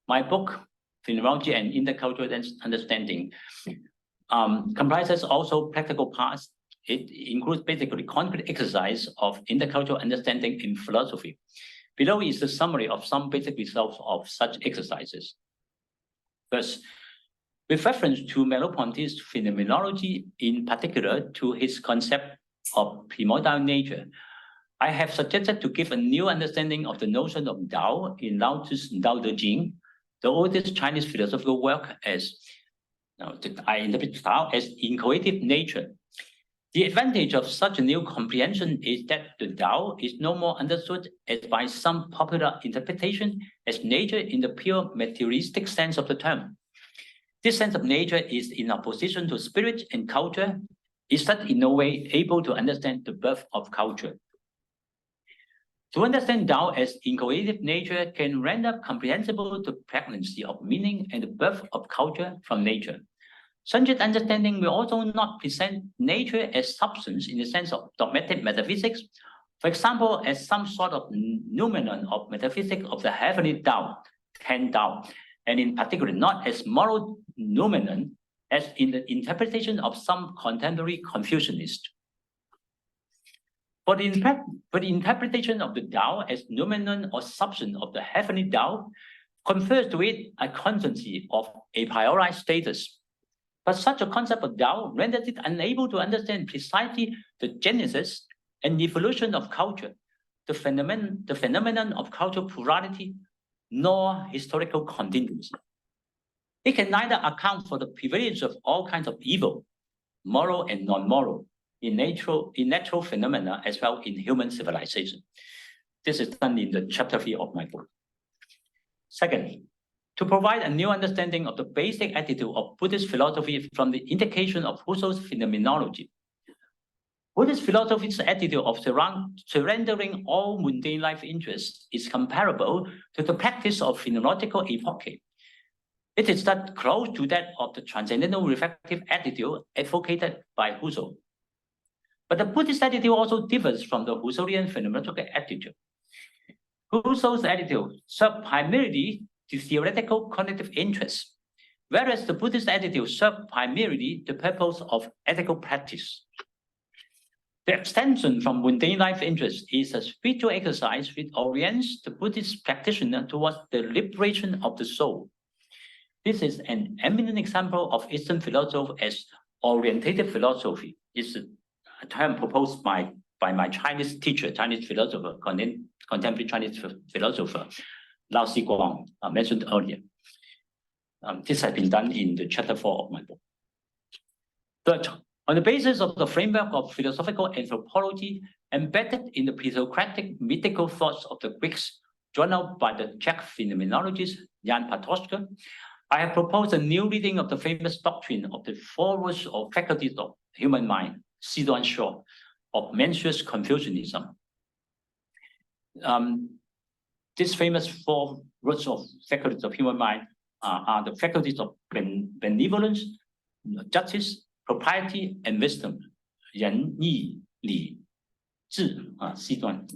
my book, Phenomenology and Intercultural Understanding, comprises also practical parts. It includes basically concrete exercise of intercultural understanding in philosophy. Below is the summary of some basic results of such exercises. First, with reference to Merleau-Ponty's phenomenology, in particular to his concept of primordial nature, I have suggested to give a new understanding of the notion of Tao in Lao Tzu's Tao Te Ching, the oldest Chinese philosophical work, as I interpret Tao as inchoative nature. The advantage of such a new comprehension is that the Tao is no more understood as by some popular interpretation as nature in the pure materialistic sense of the term. This sense of nature is in opposition to spirit and culture, is thus in no way able to understand the birth of culture. To understand Tao as inchoative nature can render comprehensible the pregnancy of meaning and the birth of culture from nature. Such an understanding will also not present nature as substance in the sense of dogmatic metaphysics, for example, as some sort of noumenon of metaphysics of the heavenly Tao, Ten Tao, and in particular not as moral noumenon as in the interpretation of some contemporary Confucianist. For the interpretation of the Tao as noumenon or substance of the heavenly Tao confers to it a constancy of a priori status. But such a concept of Tao renders it unable to understand precisely the genesis and evolution of culture, the phenomenon of cultural plurality, nor historical contingency. It can neither account for the prevalence of all kinds of evil, moral and non-moral, in natural phenomena as well in human civilization. This is done in the chapter 3 of my book. Second, to provide a new understanding of the basic attitude of Buddhist philosophy from the indication of Husserl's Phenomenology. Buddhist philosophy's attitude of surrendering all mundane life interests is comparable to the practice of phenomenological epoche. It is that close to that of the transcendental reflective attitude advocated by Husserl. But the Buddhist attitude also differs from the Husserlian phenomenological attitude. Husserl's attitude served primarily the theoretical cognitive interests, whereas the Buddhist attitude served primarily the purpose of ethical practice. The extension from mundane life interest is a spiritual exercise which orients the Buddhist practitioner towards the liberation of the soul. This is an eminent example of Eastern philosophy as orientative philosophy. It's a term proposed by my Chinese teacher, Chinese philosopher, contemporary Chinese philosopher, Lao Zhiguang, mentioned earlier. This has been done in the chapter 4 of my book. Third, on the basis of the framework of philosophical anthropology embedded in the pre-Socratic mythical thoughts of the Greeks, drawn out by the Czech phenomenologist Jan Patočka, I have proposed a new reading of the famous doctrine of the four roots or faculties of human mind, Sidon Shaw, of Mencius Confucianism. These famous four roots of faculties of human mind are the faculties of benevolence, justice, propriety, and wisdom. 仁义礼智sidon.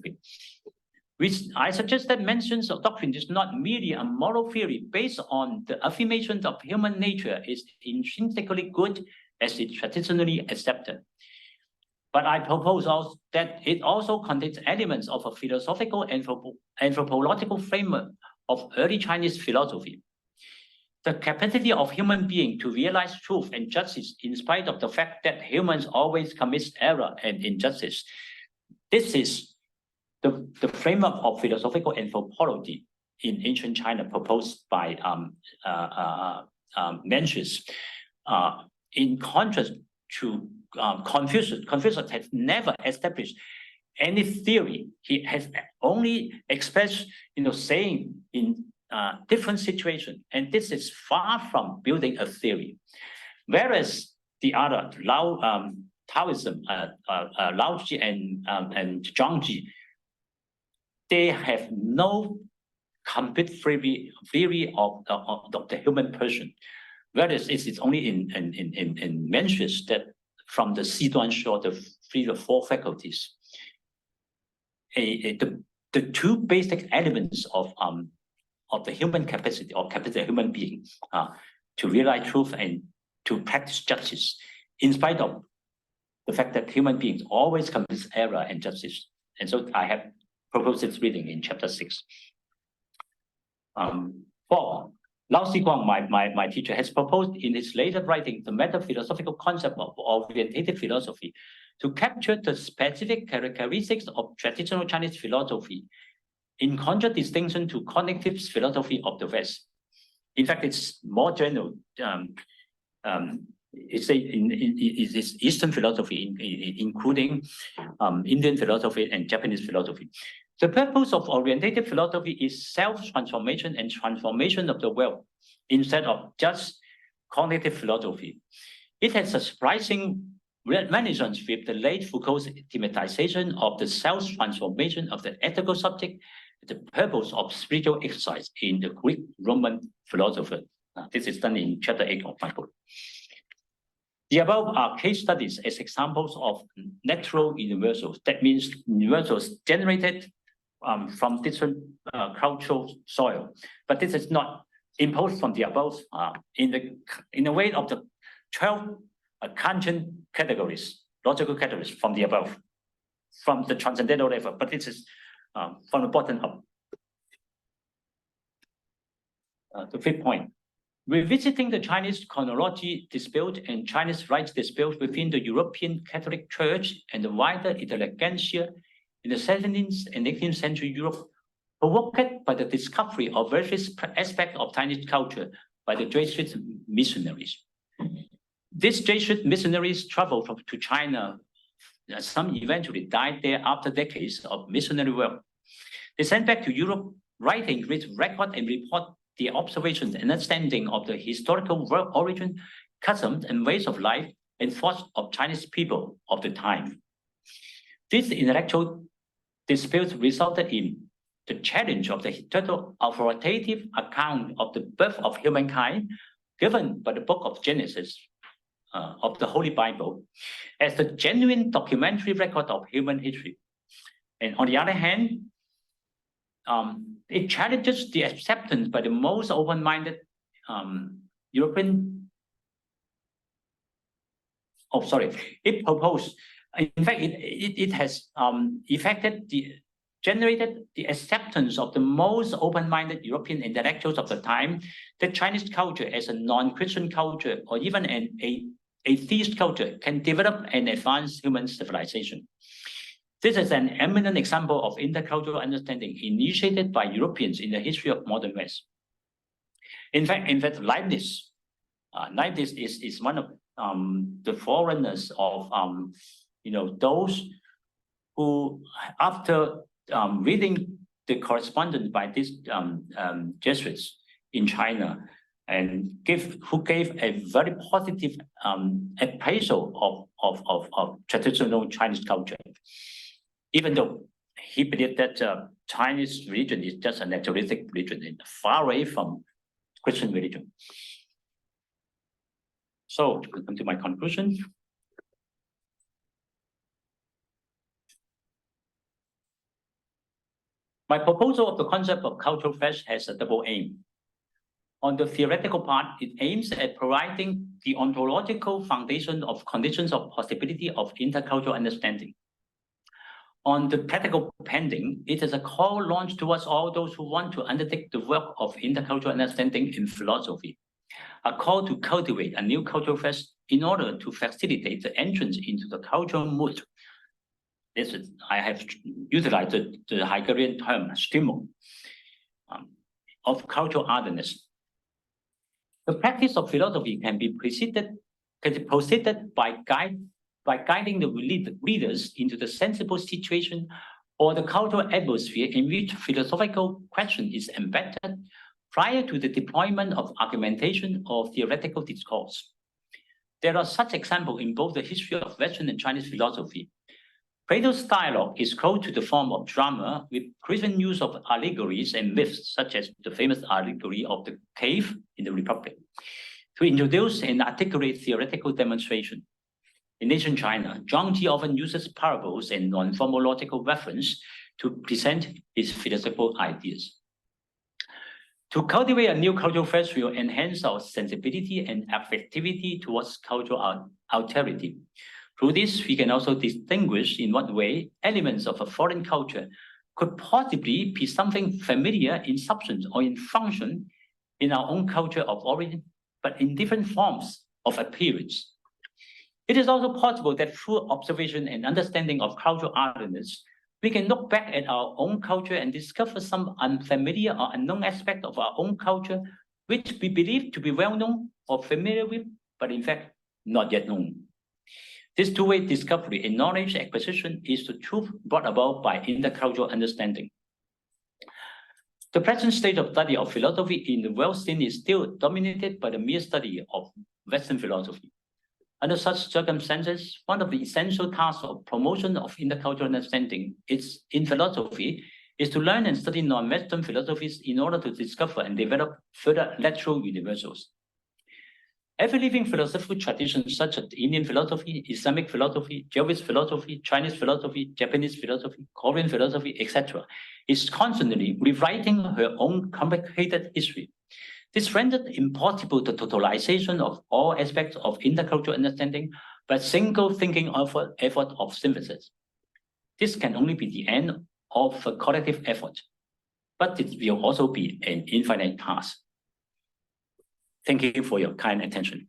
Which I suggest that mentions of doctrine is not merely a moral theory based on the affirmation of human nature is intrinsically good as it traditionally accepted. But I propose also that it also contains elements of a philosophical anthropological framework of early Chinese philosophy. The capacity of human beings to realize truth and justice in spite of the fact that humans always commit error and injustice. This is the framework of philosophical anthropology in ancient China proposed by Mencius. In contrast to Confucius, Confucius has never established any theory. He has only expressed, saying in different situations, and this is far from building a theory. Whereas the other Taoism, Laozi and Zhuangzi, they have no complete theory of the human person. Whereas it is only in Mencius that from the Sidon Shaw, the four faculties, the two basic elements of the human capacity or capacity of human being to realize truth and to practice justice, in spite of the fact that human beings always commit error and justice. And so I have proposed this reading in chapter 6. 4. Lao Zhiguang, my teacher, has proposed in his later writing the meta-philosophical concept of orientative philosophy to capture the specific characteristics of traditional Chinese philosophy in contradistinction to cognitive philosophy of the West. In fact, it's more general. It's Eastern philosophy, including Indian philosophy and Japanese philosophy. The purpose of orientative philosophy is self-transformation and transformation of the world instead of just cognitive philosophy. It has a surprising renaissance with the late Foucault's thematization of the self-transformation of the ethical subject, the purpose of spiritual exercise in the Greek Roman philosopher. This is done in chapter 8 of my book. The above are case studies as examples of natural universals. That means universals generated from different cultural soil. But this is not imposed from the above in the way of the 12 Kantian categories, logical categories from the above, from the transcendental level. But this is from the bottom up. The fifth point. Revisiting the Chinese chronology dispute and Chinese rights dispute within the European Catholic Church and the wider intelligentsia in the 17th and 18th century Europe, provoked by the discovery of various aspects of Chinese culture by the Jesuit missionaries. These Jesuit missionaries traveled to China. Some eventually died there after decades of missionary work. They sent back to Europe, writing which record and report the observations and understanding of the historical origin, customs, and ways of life and thoughts of Chinese people of the time. This intellectual dispute resulted in the challenge of the total authoritative account of the birth of humankind given by the book of Genesis of the Holy Bible as the genuine documentary record of human history. And on the other hand, it challenges the acceptance by the most open-minded European. Oh, sorry. It proposed. In fact, it has generated the acceptance of the most open-minded European intellectuals of the time that Chinese culture as a non-Christian culture or even an atheist culture can develop and advance human civilization. This is an eminent example of intercultural understanding initiated by Europeans in the history of modern West. In fact, Leibniz is one of the foreigners of those who, after reading the correspondence by these Jesuits in China, and who gave a very positive appraisal of traditional Chinese culture, even though he believed that Chinese religion is just a naturalistic religion and far away from Christian religion. So to come to my conclusion. My proposal of the concept of cultural fest has a double aim. On the theoretical part, it aims at providing the ontological foundation of conditions of possibility of intercultural understanding. On the practical pending, it is a call launched towards all those who want to undertake the work of intercultural understanding in philosophy, a call to cultivate a new cultural fest in order to facilitate the entrance into the cultural mood. I have utilized the Hegelian term "stimul" of cultural otherness. The practice of philosophy can be proceeded by guiding the readers into the sensible situation or the cultural atmosphere in which philosophical question is embedded prior to the deployment of argumentation or theoretical discourse. There are such examples in both the history of Western and Chinese philosophy. Plato's dialogue is close to the form of drama with Christian use of allegories and myths, such as the famous allegory of the cave in the Republic, to introduce and articulate theoretical demonstration. In ancient China, Zhuangzi often uses parables and non-formal logical reference to present his philosophical ideas. To cultivate a new cultural fest will enhance our sensibility and affectivity towards cultural alterity. Through this, we can also distinguish in what way elements of a foreign culture could possibly be something familiar in substance or in function in our own culture of origin, but in different forms of appearance. It is also possible that through observation and understanding of cultural otherness, we can look back at our own culture and discover some unfamiliar or unknown aspect of our own culture, which we believe to be well known or familiar with, but in fact, not yet known. This two-way discovery and knowledge acquisition is the truth brought about by intercultural understanding. The present state of study of philosophy in the world scene is still dominated by the mere study of Western philosophy. Under such circumstances, one of the essential tasks of promotion of intercultural understanding in philosophy is to learn and study non-Western philosophies in order to discover and develop further lateral universals. Every living philosophical tradition, such as Indian philosophy, Islamic philosophy, Jewish philosophy, Chinese philosophy, Japanese philosophy, Korean philosophy, etc., is constantly rewriting her own complicated history. This rendered impossible the totalization of all aspects of intercultural understanding by a single thinking effort of synthesis. This can only be the end of a collective effort, but it will also be an infinite task. Thank you for your kind attention.